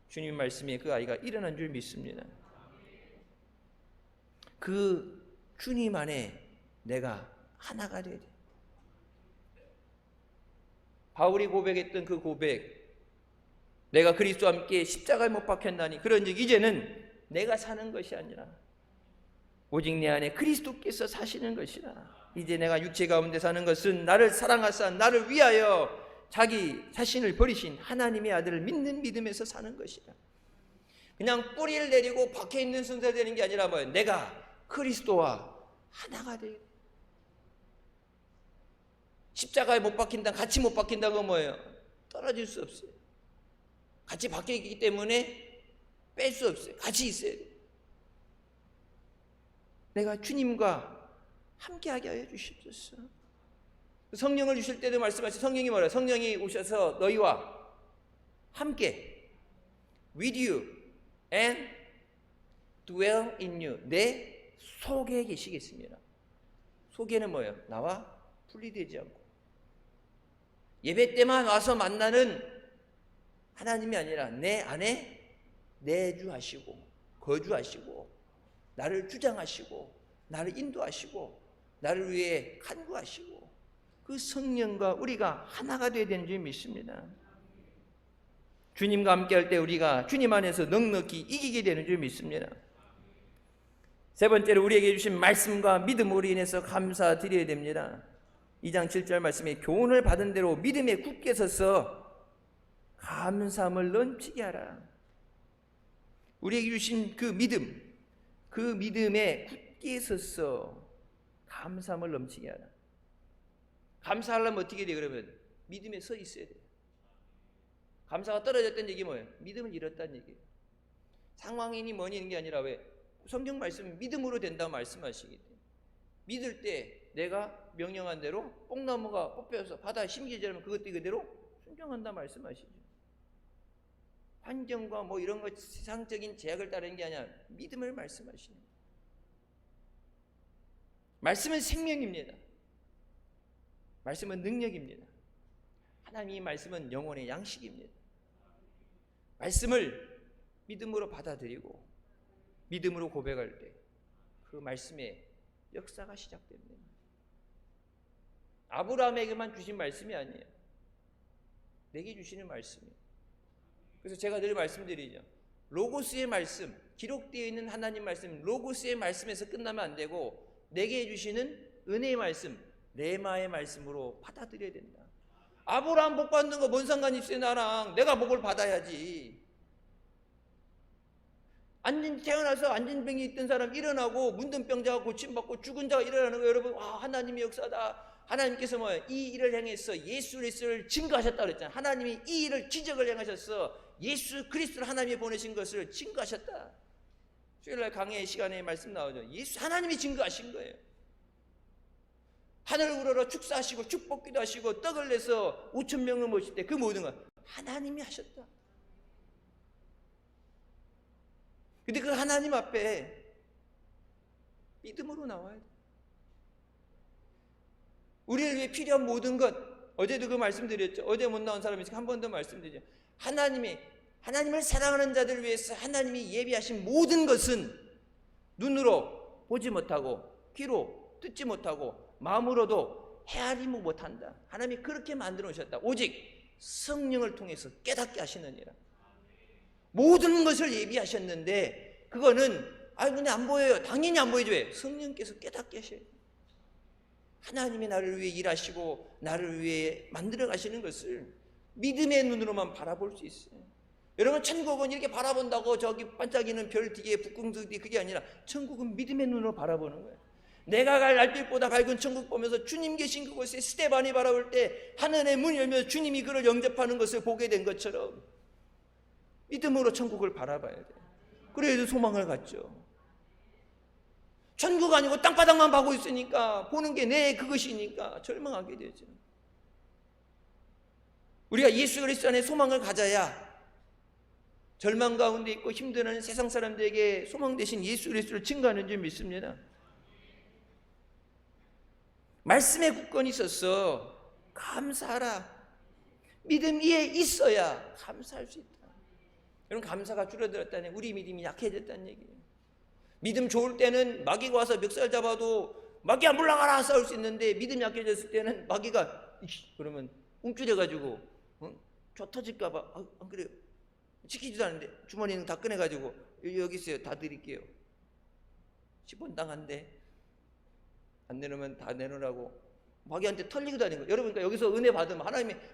주님 말씀에 그 아이가 일어난 줄 믿습니다. 그 주님 안에 내가 하나가 돼야 돼. 바울이 고백했던 그 고백, 내가 그리스도와 함께 십자가에 못 박혔나니 그런즉 이제는 내가 사는 것이 아니라 오직 내 안에 그리스도께서 사시는 것이라. 이제 내가 육체 가운데 사는 것은 나를 사랑하사 나를 위하여 자기 자신을 버리신 하나님의 아들을 믿는 믿음에서 사는 것이라. 그냥 뿌리를 내리고 박혀있는 순서 되는 게 아니라 뭐예요? 내가 그리스도와 하나가 돼야 돼. 십자가에 못 박힌다, 같이 못 박힌다고 뭐예요? 떨어질 수 없어요. 같이 박혀있기 때문에 뺄 수 없어요. 같이 있어야 돼. 내가 주님과 함께하게 하여 주십소서. 성령을 주실 때도 말씀하신 성령이 뭐라? 성령이 오셔서 너희와 함께 with you and dwell in you, 내 속에 계시겠습니다. 속에는 뭐예요? 나와 분리되지 않고 예배 때만 와서 만나는 하나님이 아니라 내 안에 내주하시고 거주하시고 나를 주장하시고 나를 인도하시고 나를 위해 간구하시고 그 성령과 우리가 하나가 되어야 되는 줄 믿습니다. 주님과 함께할 때 우리가 주님 안에서 넉넉히 이기게 되는 줄 믿습니다. 세 번째로 우리에게 주신 말씀과 믿음으로 인해서 감사드려야 됩니다. 2장 7절 말씀에 교훈을 받은 대로 믿음에 굳게 서서 감사함을 넘치게 하라. 우리에게 주신 그 믿음, 그 믿음에 굳게 서서 감사함을 넘치게 하라. 감사하려면 어떻게 돼요? 그러면 믿음에 서 있어야 돼요. 감사가 떨어졌다는 얘기 뭐예요? 믿음을 잃었다는 얘기예요. 상황이니 뭐니 있는 게 아니라 왜? 성경 말씀 믿음으로 된다고 말씀하시기 때문에 믿을 때 내가 명령한 대로 뽕나무가 뽑혀서 바다에 심겨지면 그것도 그대로 순종한다 말씀하시죠. 환경과 뭐 이런 거 세상적인 제약을 따르는 게 아니라 믿음을 말씀하시는 거예요. 말씀은 생명입니다. 말씀은 능력입니다. 하나님의 말씀은 영혼의 양식입니다. 말씀을 믿음으로 받아들이고 믿음으로 고백할 때 그 말씀의 역사가 시작됩니다. 아브라함에게만 주신 말씀이 아니에요. 내게 주시는 말씀이에요. 그래서 제가 늘 말씀드리죠. 로고스의 말씀, 기록되어 있는 하나님 말씀, 로고스의 말씀에서 끝나면 안 되고 내게 해주시는 은혜의 말씀, 레마의 말씀으로 받아들여야 된다. 아브라함 복 받는 거 뭔 상관이 있어요? 나랑 내가 복을 받아야지. 태어나서 안진병이 있던 사람 일어나고 문둥병자가 고침받고 죽은 자가 일어나는 거 여러분, 와, 하나님의 역사다. 하나님께서 이 일을 행해서 예수 그리스도를 증거하셨다 그랬잖아요. 하나님이 이 일을 기적을 행하셔서 예수 그리스도를 하나님이 보내신 것을 증거하셨다. 수요일날 강의 시간에 말씀 나오죠. 예수 하나님이 증거하신 거예요. 하늘 우러러 축사하시고 축복기도 하시고 떡을 내서 5,000명을 모실 때 그 모든 건 하나님이 하셨다. 근데 그 하나님 앞에 믿음으로 나와야 돼. 우리를 위해 필요한 모든 것, 어제도 그 말씀드렸죠. 어제 못 나온 사람이 한 번 더 말씀드리죠. 하나님을 사랑하는 자들을 위해서 하나님이 예비하신 모든 것은 눈으로 보지 못하고 귀로 듣지 못하고 마음으로도 헤아리지 못한다. 하나님이 그렇게 만들어 오셨다. 오직 성령을 통해서 깨닫게 하시느니라. 모든 것을 예비하셨는데 그거는 눈에 안 보여요. 당연히 안 보이죠. 왜? 성령께서 깨닫게 하셔요. 하나님이 나를 위해 일하시고 나를 위해 만들어 가시는 것을 믿음의 눈으로만 바라볼 수 있어요. 여러분, 천국은 이렇게 바라본다고 저기 반짝이는 별 뒤에 북궁수 뒤에 그게 아니라 천국은 믿음의 눈으로 바라보는 거예요. 내가 갈 날빛보다 밝은 천국 보면서 주님 계신 그곳에 스데반이 바라볼 때 하늘의 문이 열면서 주님이 그를 영접하는 것을 보게 된 것처럼 믿음으로 천국을 바라봐야 돼요. 그래야지 소망을 갖죠. 천국 아니고 땅바닥만 보고 있으니까 보는 게 내 그것이니까 절망하게 되죠. 우리가 예수 그리스도 안에 소망을 가져야 절망 가운데 있고 힘드는 세상 사람들에게 소망 대신 예수 그리스도를 증거하는 줄 믿습니다. 말씀에 굳건히 있어서 감사하라. 믿음 위에 있어야 감사할 수 있다. 여러분, 감사가 줄어들었다는 우리 믿음이 약해졌다는 얘기예요. 믿음 좋을 때는 마귀가 와서 멱살 잡아도 마귀야 물러가라 싸울 수 있는데 믿음이 약해졌을 때는 마귀가 그러면 움츠려가지고 저 터질까 봐 안 그래요. 지키지도 않는데 주머니는 다 꺼내가지고 여기 있어요. 다 드릴게요. 10원 당한데 안 내놓으면 다 내놓으라고 마귀한테 털리고 다니는 거예요. 여러분, 그러니까 여기서 은혜 받으면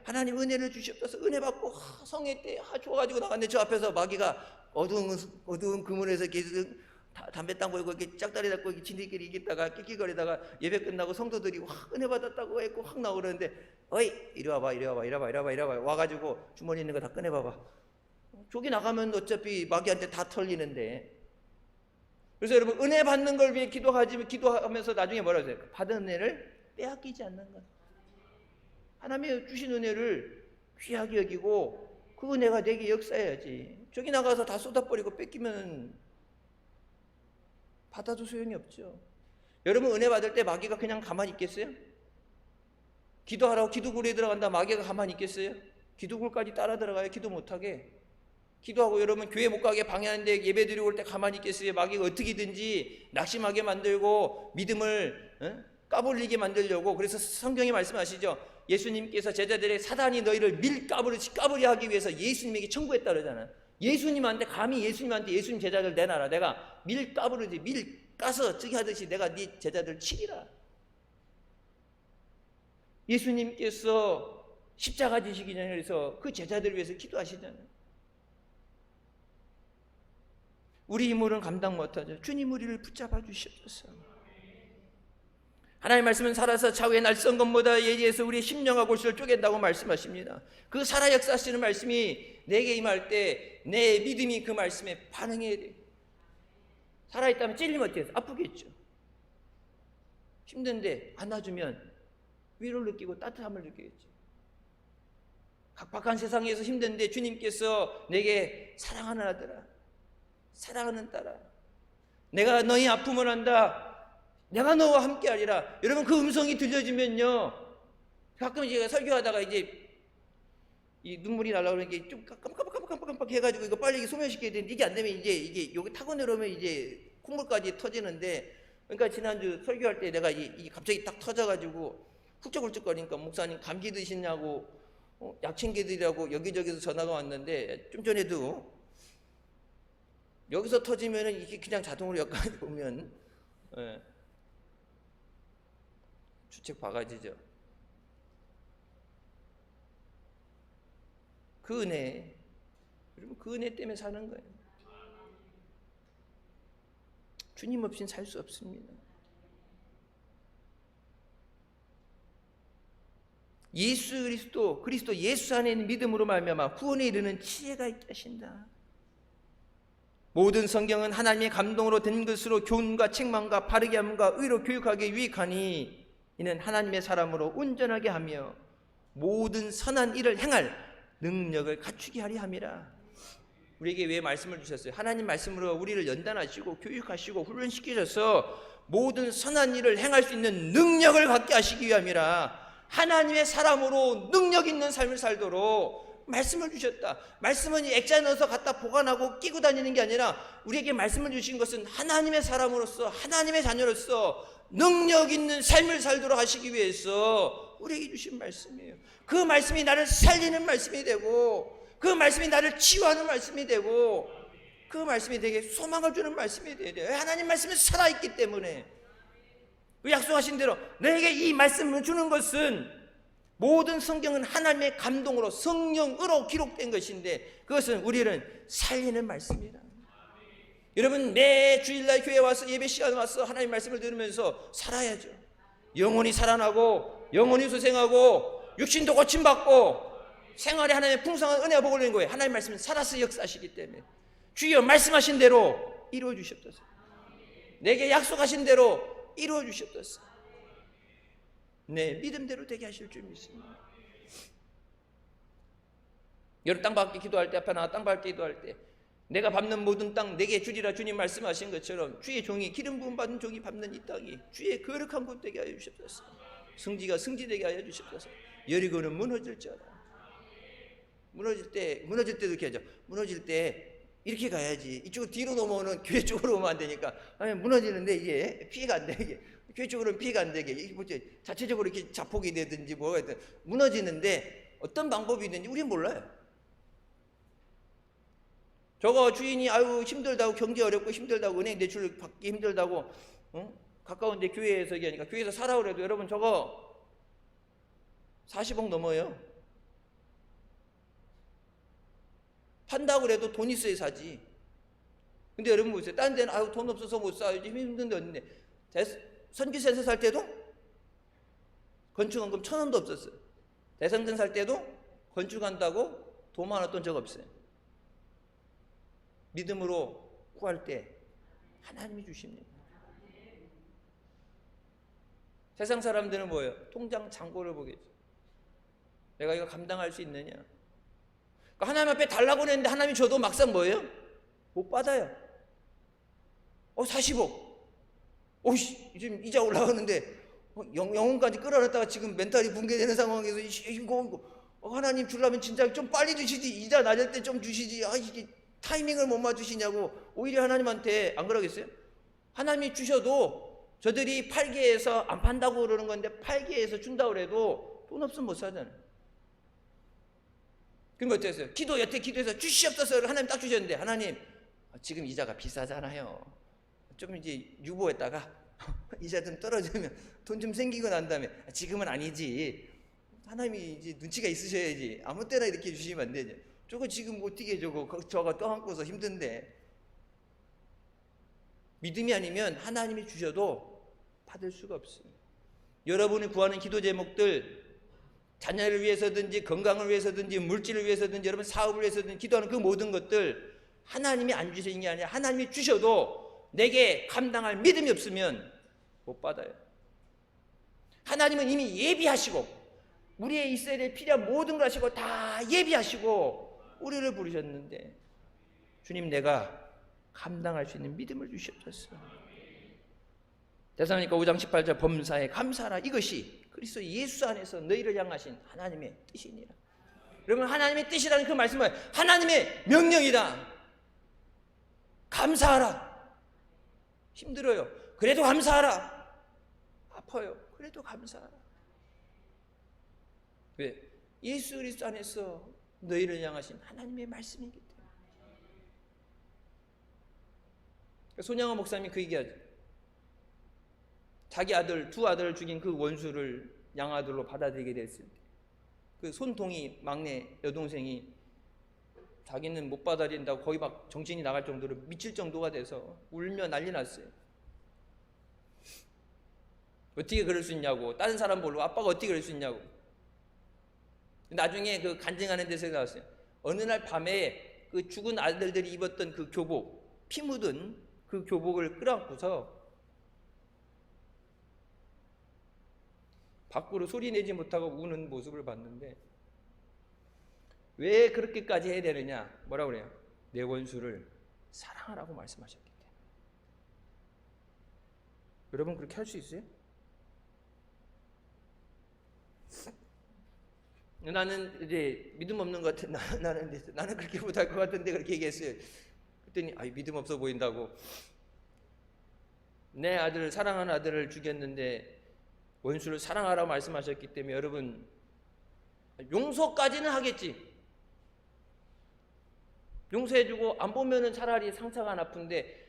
하나님 은혜를 주시옵소서 은혜 받고 성회 때 좋아가지고 나갔는데 저 앞에서 마귀가 어두운 그물에서 계속 담배 땅 보이고 이렇게 짝다리 잡고 이렇게 진리끼리 이기다가 끽끽거리다가 예배 끝나고 성도들이 확 은혜 받았다고 했고 확 나오는데 어이 이리 와봐 와가지고 주머니 있는 거 다 꺼내봐봐. 저기 나가면 어차피 마귀한테 다 털리는데. 그래서 여러분, 은혜 받는 걸 위해 기도하면서 나중에 뭐라 하세요? 받은 은혜를 빼앗기지 않는 것. 하나님이 주신 은혜를 귀하게 여기고 그 은혜가 내게 역사해야지. 저기 나가서 다 쏟아버리고 뺏기면 받아도 소용이 없죠. 여러분, 은혜 받을 때 마귀가 그냥 가만히 있겠어요? 기도하라고 기도굴에 들어간다 마귀가 가만히 있겠어요? 기도굴까지 따라 들어가요. 기도 못하게. 기도하고 여러분 교회 못 가게 방해하는데 예배 드리고 올 때 가만히 있겠어요? 마귀가 어떻게든지 낙심하게 만들고 믿음을 까불리게 만들려고. 그래서 성경이 말씀하시죠. 예수님께서 제자들의 사단이 너희를 까불이 하기 위해서 예수님에게 청구했다 그러잖아요. 감히 예수님한테 예수님 제자들 내놔라. 내가 밀 까서 저기 하듯이 내가 네 제자들 치리라. 예수님께서 십자가 지시기 전에 그래서 그 제자들을 위해서 기도하시잖아요. 우리 힘으로는 감당 못하죠. 주님 우리를 붙잡아 주시옵소서. 하나님의 말씀은 살아서 좌우의 날선 것보다 예리해서 우리의 심령과 골수를 쪼갠다고 말씀하십니다. 그 살아 역사하시는 말씀이 내게 임할 때 내 믿음이 그 말씀에 반응해야 돼요. 살아있다면 찔리면 어떻게 해요? 아프겠죠. 힘든데 안아주면 위로를 느끼고 따뜻함을 느끼겠죠. 각박한 세상에서 힘든데 주님께서 내게 사랑하는 아들아, 사랑하는 딸아, 내가 너희 아픔을 안다, 내가 너와 함께하리라. 여러분, 그 음성이 들려지면요, 가끔 제가 설교하다가 이제 이 눈물이 날라 그러는 게 좀 깜빡깜빡 해가지고 이거 빨리 소멸시켜야 되는데 이게 안 되면 이게 여기 타고 내려오면 이제 콧물까지 터지는데, 그러니까 지난주 설교할 때 내가 이게 갑자기 딱 터져가지고 훌쩍훌쩍거리니까 목사님 감기 드시냐고 약 챙겨드리라고 여기저기서 전화가 왔는데, 좀 전에도 여기서 터지면은 이게 그냥 자동으로 여기까지 오면 주책 바가지죠. 그 은혜, 여러분, 그 은혜 때문에 사는 거예요. 주님 없이는 살 수 없습니다. 예수 그리스도 예수 안에 있는 믿음으로 말미암아 구원에 이르는 지혜가 있게 하신다. 모든 성경은 하나님의 감동으로 된 것으로 교훈과 책망과 바르게 함과 의로 교육하기에 유익하니 이는 하나님의 사람으로 온전하게 하며 모든 선한 일을 행할 능력을 갖추게 하려 함이라. 우리에게 왜 말씀을 주셨어요? 하나님 말씀으로 우리를 연단하시고 교육하시고 훈련시키셔서 모든 선한 일을 행할 수 있는 능력을 갖게 하시기 위함이라. 하나님의 사람으로 능력 있는 삶을 살도록 말씀을 주셨다. 말씀은 액자에 넣어서 갖다 보관하고 끼고 다니는 게 아니라 우리에게 말씀을 주신 것은 하나님의 사람으로서, 하나님의 자녀로서 능력 있는 삶을 살도록 하시기 위해서 우리에게 주신 말씀이에요. 그 말씀이 나를 살리는 말씀이 되고, 그 말씀이 나를 치유하는 말씀이 되고, 그 말씀이 되게 소망을 주는 말씀이 돼야 돼요. 하나님 말씀은 살아있기 때문에. 그 약속하신 대로 내게 이 말씀을 주는 것은, 모든 성경은 하나님의 감동으로 성령으로 기록된 것인데 그것은 우리를 살리는 말씀이다. 여러분, 매 주일날 교회 와서 예배 시간에 와서 하나님 말씀을 들으면서 살아야죠. 영혼이 살아나고 영혼이 소생하고 육신도 고침받고 생활에 하나님의 풍성한 은혜가 복을 내는 거예요. 하나님 말씀은 살아서 역사하시기 때문에 주여 말씀하신 대로 이루어 주시옵소서. 내게 약속하신 대로 이루어 주시옵소서. 네, 믿음대로 되게 하실 줄 믿습니다. 여러 땅 밟기 기도할 때, 앞에 나가 땅 밟기 기도할 때 내가 밟는 모든 땅 내게 주리라 주님 말씀하신 것처럼 주의 종이 기름 부음 받은 종이 밟는 이 땅이 주의 거룩한 곳 되게 하여 주시옵소서. 성지가 성지되게 하여 주시옵소서. 여리고는 무너질지어다. 무너질 때도 이렇게 하죠. 무너질 때 이렇게 가야지. 이쪽 뒤로 넘어오는 교회 쪽으로 오면 안 되니까. 아니, 무너지는데 이게 피해가 안 되게, 교회 쪽으로는 피해가 안 되게, 이게 뭐지, 자체적으로 이렇게 자폭이 되든지 뭐가 되든 무너지는데 어떤 방법이 있는지 우리는 몰라요. 저거 주인이 아유 힘들다고, 경제 어렵고 힘들다고, 은행 대출 받기 힘들다고, 가까운데 교회에서 얘기하니까 교회에서 사라고 그래도 여러분 저거 40억 넘어요. 판다고 그래도 돈 있어야 사지. 근데 여러분 보세요. 딴 데는 아유 돈 없어서 못 사, 요즘 힘든데 어딘데. 선교센터 살 때도 건축원금 1,000원도 없었어요. 대성전 살 때도 건축한다고 돈 하나 돈 적 없어요. 믿음으로 구할 때 하나님이 주십니다. 세상 사람들은 뭐예요? 통장 잔고를 보겠죠. 내가 이거 감당할 수 있느냐? 그러니까 하나님 앞에 달라고 했는데 하나님이 줘도 막상 뭐예요? 못 받아요. 40억. 지금 이자 올라가는데 영혼까지 끌어냈다가 지금 멘탈이 붕괴되는 상황에서 이거 하나님 주려면 진짜 좀 빨리 주시지, 이자 낮을 때 좀 주시지, 이게 타이밍을 못 맞추시냐고 오히려 하나님한테 안 그러겠어요? 하나님이 주셔도 저들이 팔게 해서 안 판다고 그러는 건데 팔게 해서 준다고 그래도 돈 없으면 못 사잖아요. 그럼 어땠어요? 여태 기도해서 주시옵소서 하나님 딱 주셨는데 하나님 지금 이자가 비싸잖아요. 좀 이제 유보했다가 이자 좀 떨어지면 돈 좀 생기고 난 다음에 지금은 아니지. 하나님이 이제 눈치가 있으셔야지. 아무 때나 이렇게 주시면 안 되죠. 저거 지금 어떻게 저거 떠안고서 힘든데. 믿음이 아니면 하나님이 주셔도 받을 수가 없어요. 여러분이 구하는 기도 제목들, 자녀를 위해서든지 건강을 위해서든지 물질을 위해서든지 여러분 사업을 위해서든지 기도하는 그 모든 것들 하나님이 안 주시는 게 아니라 하나님이 주셔도 내게 감당할 믿음이 없으면 못 받아요. 하나님은 이미 예비하시고 우리의 이스라엘에 필요한 모든 걸 하시고 다 예비하시고 우리를 부르셨는데 주님, 내가 감당할 수 있는 믿음을 주셨었어. 데살로니가 5장 18절 범사에 감사하라. 이것이 그리스도 예수 안에서 너희를 향하신 하나님의 뜻이니라. 여러분, 하나님의 뜻이라는 그 말씀은 하나님의 명령이다. 감사하라. 힘들어요. 그래도 감사하라. 아파요. 그래도 감사하라. 왜? 예수 그리스도 안에서 너희를 향하신 하나님의 말씀이기 때문에. 손양원 목사님이 그 얘기하죠. 자기 아들, 두 아들을 죽인 그 원수를 양아들로 받아들이게 됐을 때 그 손동이 막내 여동생이 자기는 못 받아들인다고 거의 막 정신이 나갈 정도로 미칠 정도가 돼서 울며 난리 났어요. 어떻게 그럴 수 있냐고. 다른 사람 보고 아빠가 어떻게 그럴 수 있냐고. 나중에 그 간증하는 데서 나왔어요. 어느 날 밤에 그 죽은 아들들이 입었던 그 교복, 피 묻은 그 교복을 끌어안고서 밖으로 소리 내지 못하고 우는 모습을 봤는데, 왜 그렇게까지 해야 되느냐? 뭐라 그래요? 내 원수를 사랑하라고 말씀하셨기 때문에. 여러분, 그렇게 할 수 있어요? 나는 이제 믿음 없는 것 같아. 나는 그렇게 못할 것 같은데 그렇게 얘기했어요. 그랬더니 믿음 없어 보인다고. 내 아들, 사랑하는 아들을 죽였는데 원수를 사랑하라고 말씀하셨기 때문에 여러분, 용서까지는 하겠지. 용서해주고 안 보면은 차라리 상처가 안 아픈데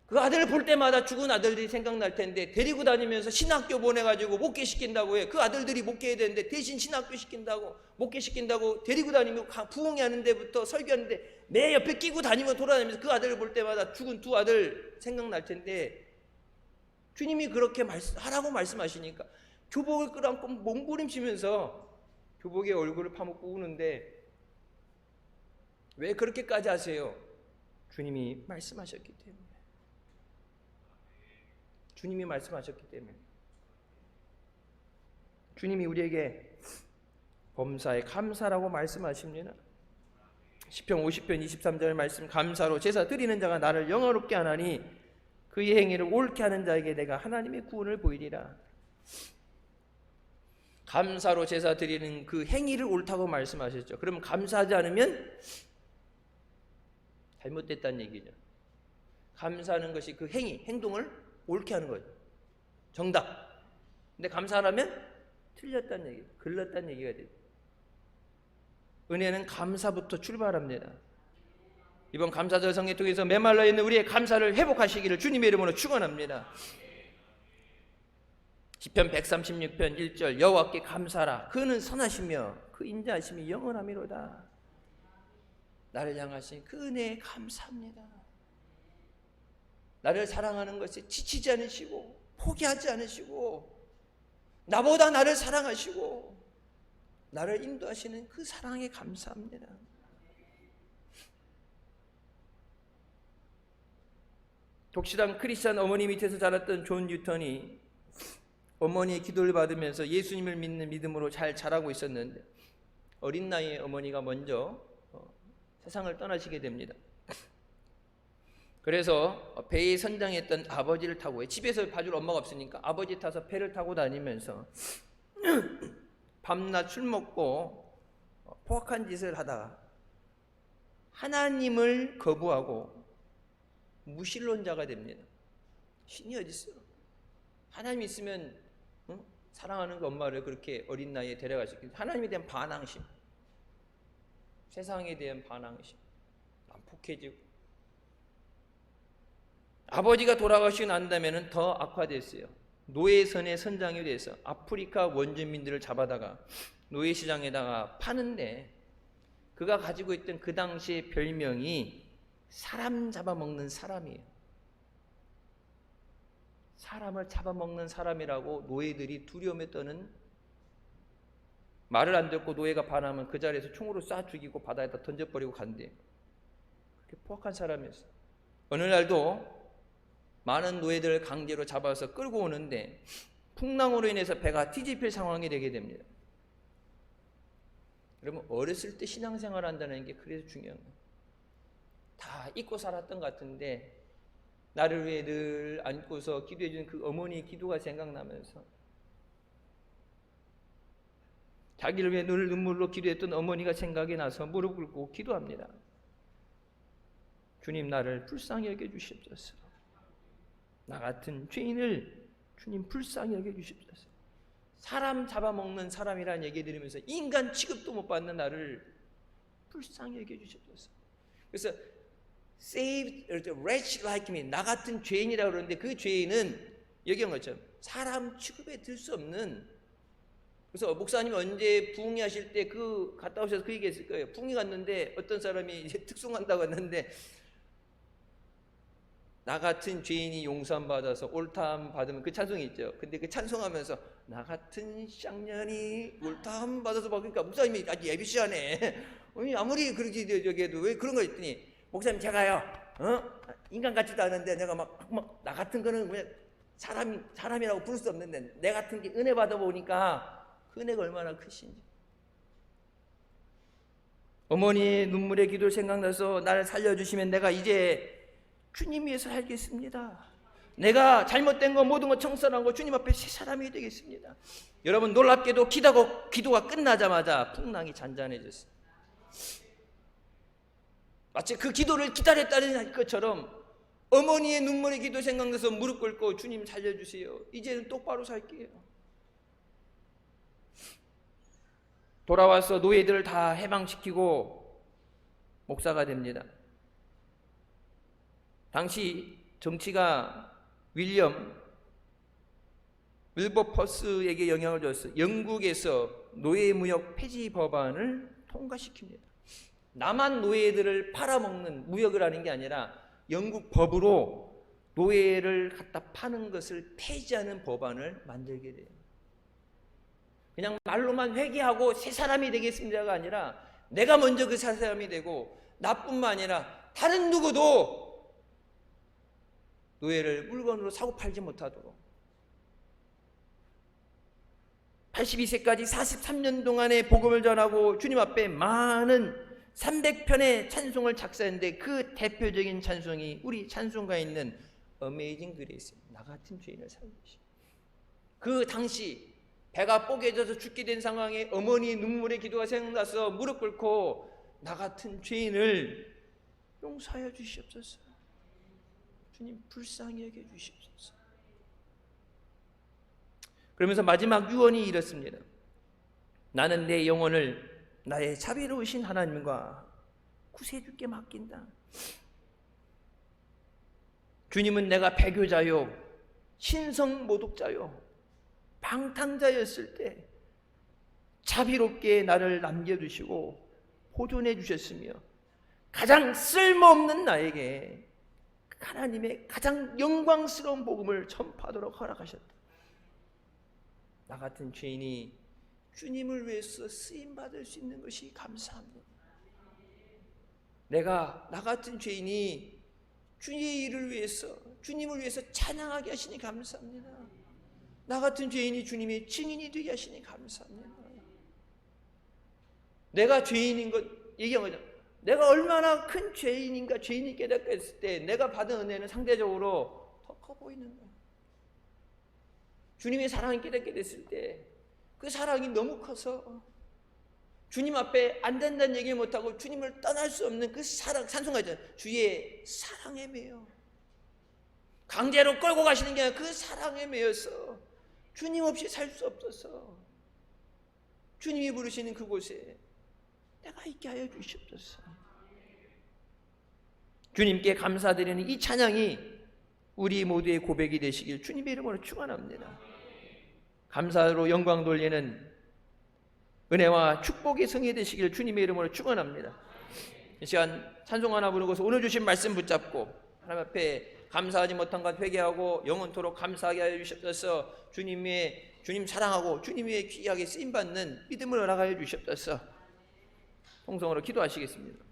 그 아들을 볼 때마다 죽은 아들들이 생각날 텐데 데리고 다니면서 신학교 보내가지고 목회시킨다고 해. 그 아들들이 목회해야 되는데 대신 신학교 시킨다고, 목회시킨다고 데리고 다니면 부흥회 하는 데부터 설교하는데 내 옆에 끼고 다니며 돌아다니면서 그 아들을 볼 때마다 죽은 두 아들 생각날 텐데 주님이 그렇게 하라고 말씀하시니까 교복을 끌어안고 몸부림치면서 교복에 얼굴을 파묻고 우는데 왜 그렇게까지 하세요? 주님이 말씀하셨기 때문에. 주님이 말씀하셨기 때문에. 주님이 우리에게 범사에 감사라고 말씀하십니다. 시편 50편 23절 말씀, 감사로 제사 드리는 자가 나를 영화롭게 하나니 그의 행위를 옳게 하는 자에게 내가 하나님의 구원을 보이리라. 감사로 제사 드리는 그 행위를 옳다고 말씀하셨죠. 그러면 감사하지 않으면 잘못됐다는 얘기죠. 감사하는 것이 그 행동을 옳게 하는 거죠. 정답. 근데 감사하면 틀렸다는 얘기, 글렀다는 얘기가 돼요. 은혜는 감사부터 출발합니다. 이번 감사절 성회 통해서 메말라 있는 우리의 감사를 회복하시기를 주님의 이름으로 축원합니다. 시편 136편 1절 여호와께 감사하라. 그는 선하시며 그 인자하심이 영원하미로다. 나를 향하신 그 은혜에 감사합니다. 나를 사랑하는 것에 지치지 않으시고 포기하지 않으시고 나보다 나를 사랑하시고 나를 인도하시는 그 사랑에 감사합니다. 독실한 크리스찬 어머니 밑에서 자랐던 존 뉴턴이 어머니의 기도를 받으면서 예수님을 믿는 믿음으로 잘 자라고 있었는데 어린 나이에 어머니가 먼저 세상을 떠나시게 됩니다. 그래서 배에 선장했던 아버지를 타고, 집에서 봐줄 엄마가 없으니까 아버지 타서 배를 타고 다니면서 밤낮 술 먹고 포악한 짓을 하다가 하나님을 거부하고 무신론자가 됩니다. 신이 어디 있어? 하나님 있으면 사랑하는 그 엄마를 그렇게 어린 나이에 데려가셨기 때문에 하나님에 대한 반항심, 세상에 대한 반항심, 난폭해지고 아버지가 돌아가시고 난 다음에는 더 악화됐어요. 노예선의 선장이 돼서 아프리카 원주민들을 잡아다가 노예시장에다가 파는데 그가 가지고 있던 그 당시의 별명이 사람 잡아먹는 사람이에요. 사람을 잡아먹는 사람이라고 노예들이 두려움에 떠는, 말을 안 듣고 노예가 반하면 그 자리에서 총으로 쏴 죽이고 바다에다 던져버리고 간대요. 그렇게 포악한 사람이었어요. 어느 날도 많은 노예들을 강제로 잡아서 끌고 오는데 풍랑으로 인해서 배가 뒤집힐 상황이 되게 됩니다. 여러분 어렸을 때 신앙생활 한다는 게 그래서 중요한 거예요. 다 잊고 살았던 것 같은데 나를 위해 늘 안고서 기도해 주는 그 어머니의 기도가 생각나면서 자기를 위해 늘 눈물로 기도했던 어머니가 생각이 나서 무릎 꿇고 기도합니다. 주님 나를 불쌍히 여겨주시옵소서. 나 같은 죄인을 주님 불쌍히 여겨주시옵소서. 사람 잡아먹는 사람이라는 얘기 들으면서 인간 취급도 못 받는 나를 불쌍히 여겨주시옵소서. 그래서 Save the wretch like me, 나 같은 죄인이라고 그러는데 그 죄인은 여기 한 것처럼 사람 취급에 들 수 없는. 그래서 목사님 언제 부흥회 하실 때 그 갔다 오셔서 그 얘기했을 거예요. 부흥회 갔는데 어떤 사람이 이제 특송한다고 했는데 나 같은 죄인이 용서함 받아서 옳다함 받으면 그 찬송이 있죠. 근데 그 찬송하면서 나 같은 쌍년이 옳다함 받아서 받으니까 목사님이 아주 예비시하네. 아무리 그렇게 저기 해도 왜 그런 거 했더니 목사님 제가요 인간 같지도 않은데 내가 막 나 같은 거는 그냥 사람이라고 부를 수 없는데 내 같은 게 은혜 받아 보니까 그 은혜가 얼마나 크신지. 어머니의 눈물의 기도 생각나서 나를 살려주시면 내가 이제 주님 위해서 살겠습니다. 내가 잘못된 거 모든 거 청산하고 주님 앞에 새 사람이 되겠습니다. 여러분 놀랍게도 기도가 끝나자마자 풍랑이 잔잔해졌어요. 마치 그 기도를 기다렸다는 것처럼 어머니의 눈물의 기도 생각나서 무릎 꿇고 주님 살려주세요. 이제는 똑바로 살게요. 돌아와서 노예들을 다 해방시키고 목사가 됩니다. 당시 정치가 윌버퍼스에게 영향을 줬어요. 영국에서 노예무역 폐지 법안을 통과시킵니다. 남한 노예들을 팔아먹는 무역을 하는 게 아니라 영국 법으로 노예를 갖다 파는 것을 폐지하는 법안을 만들게 돼요. 그냥 말로만 회개하고 새 사람이 되겠습니다가 아니라 내가 먼저 그 새 사람이 되고 나뿐만 아니라 다른 누구도 노예를 물건으로 사고 팔지 못하도록 82세까지 43년 동안의 복음을 전하고 주님 앞에 많은 300편의 찬송을 작사했는데 그 대표적인 찬송이 우리 찬송가에 있는 어메이징 그레이스, 나 같은 죄인을 살리시. 그 당시 배가 뽀개져서 죽게 된 상황에 어머니의 눈물의 기도가 생각나서 무릎 꿇고 나 같은 죄인을 용서하여 주시옵소서. 주님 불쌍히 여겨 주시옵소서. 그러면서 마지막 유언이 이렇습니다. 나는 내 영혼을 나의 자비로우신 하나님과 구세주께 맡긴다. 주님은 내가 배교자요 신성모독자요 방탕자였을 때 자비롭게 나를 남겨두시고 보존해 주셨으며 가장 쓸모없는 나에게 하나님의 가장 영광스러운 복음을 전파하도록 허락하셨다. 나 같은 죄인이 주님을 위해서 쓰임받을 수 있는 것이 감사합니다. 나 같은 죄인이 주님의 일을 위해서, 주님을 위해서 찬양하게 하시니 감사합니다. 나 같은 죄인이 주님의 증인이 되게 하시니 감사합니다. 내가 죄인인 것 얘기한 거죠. 내가 얼마나 큰 죄인인가 죄인이 깨닫게 때 내가 받은 은혜는 상대적으로 더 커 보이는 거예요. 주님의 사랑이 깨닫게 됐을 때 그 사랑이 너무 커서 주님 앞에 안 된다는 얘기 못하고 주님을 떠날 수 없는 그 사랑, 찬송가죠. 주의 사랑에 매여 강제로 끌고 가시는 게 아니라 그 사랑에 매여서 주님 없이 살 수 없어서 주님이 부르시는 그곳에 내가 있게 하여 주시옵소서. 주님께 감사드리는 이 찬양이 우리 모두의 고백이 되시길 주님의 이름으로 축원합니다. 감사로 영광 돌리는 은혜와 축복의 성이 되시길 주님의 이름으로 축원합니다. 이 시간 찬송 하나 부르고서 오늘 주신 말씀 붙잡고 하나님 앞에 감사하지 못한 것 회개하고 영원토록 감사하게 하여 주시옵소서. 주님 사랑하고 주님 위에 귀하게 쓰임받는 믿음을 허락하여 주시옵소서. 통성으로 기도하시겠습니다.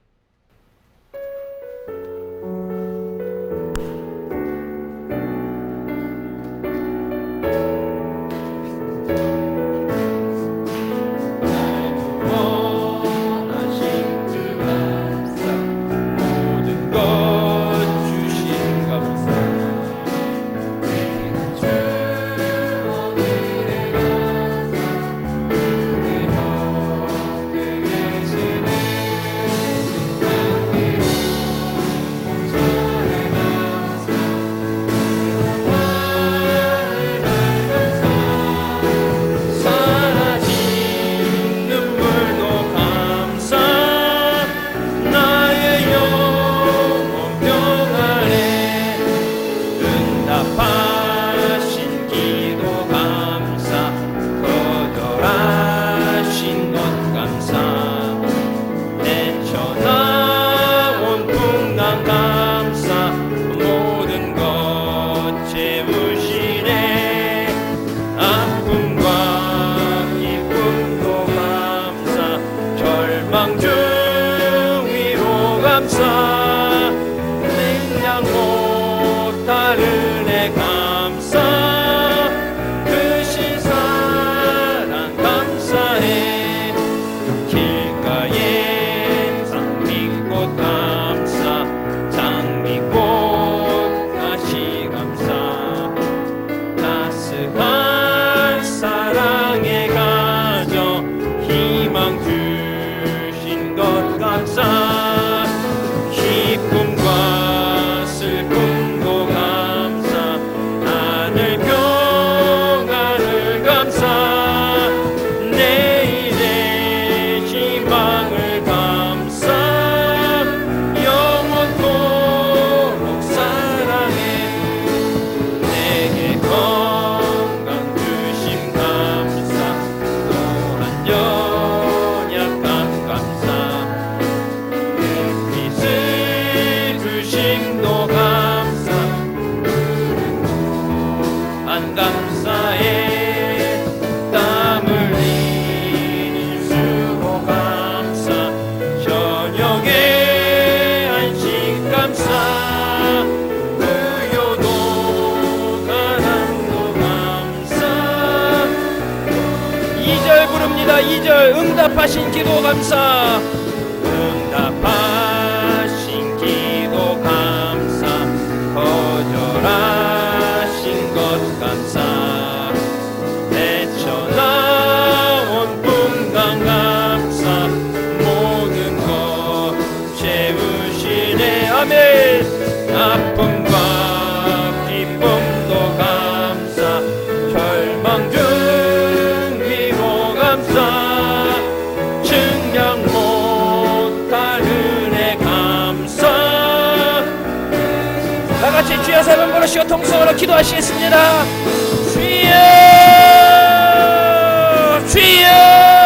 감사 능량 못할 은혜 감사 크신 사랑 감사해 길가에 장미꽃 감사 장미꽃 다시 감사 따스한 사랑의 가정 희망 주신 것 감사 기쁨과 슬픔도 감사 하늘 평안을 감사 내일의 희망을 감사 영원토록 사랑해 내게 건강 주심 감사 또한 연약함 감사 빛을 주심도 감사 안 감사해 땀 흘린 수고 감사 저녁에 안식 감사 우요도 가랑도 감사 2절 부릅니다. 2절 응답하신 기도 감사 응답하신 기도 감사 거절하신 것 감사 헤쳐나온 분당 감사 모든 것 채우시네 아멘 아픔과 기쁨도 감사 절망 중 위로 감사 증량 못할 은혜 감사 다같이 주여 세 번 부르시고 통성으로 기도하시겠습니다. 주여 주여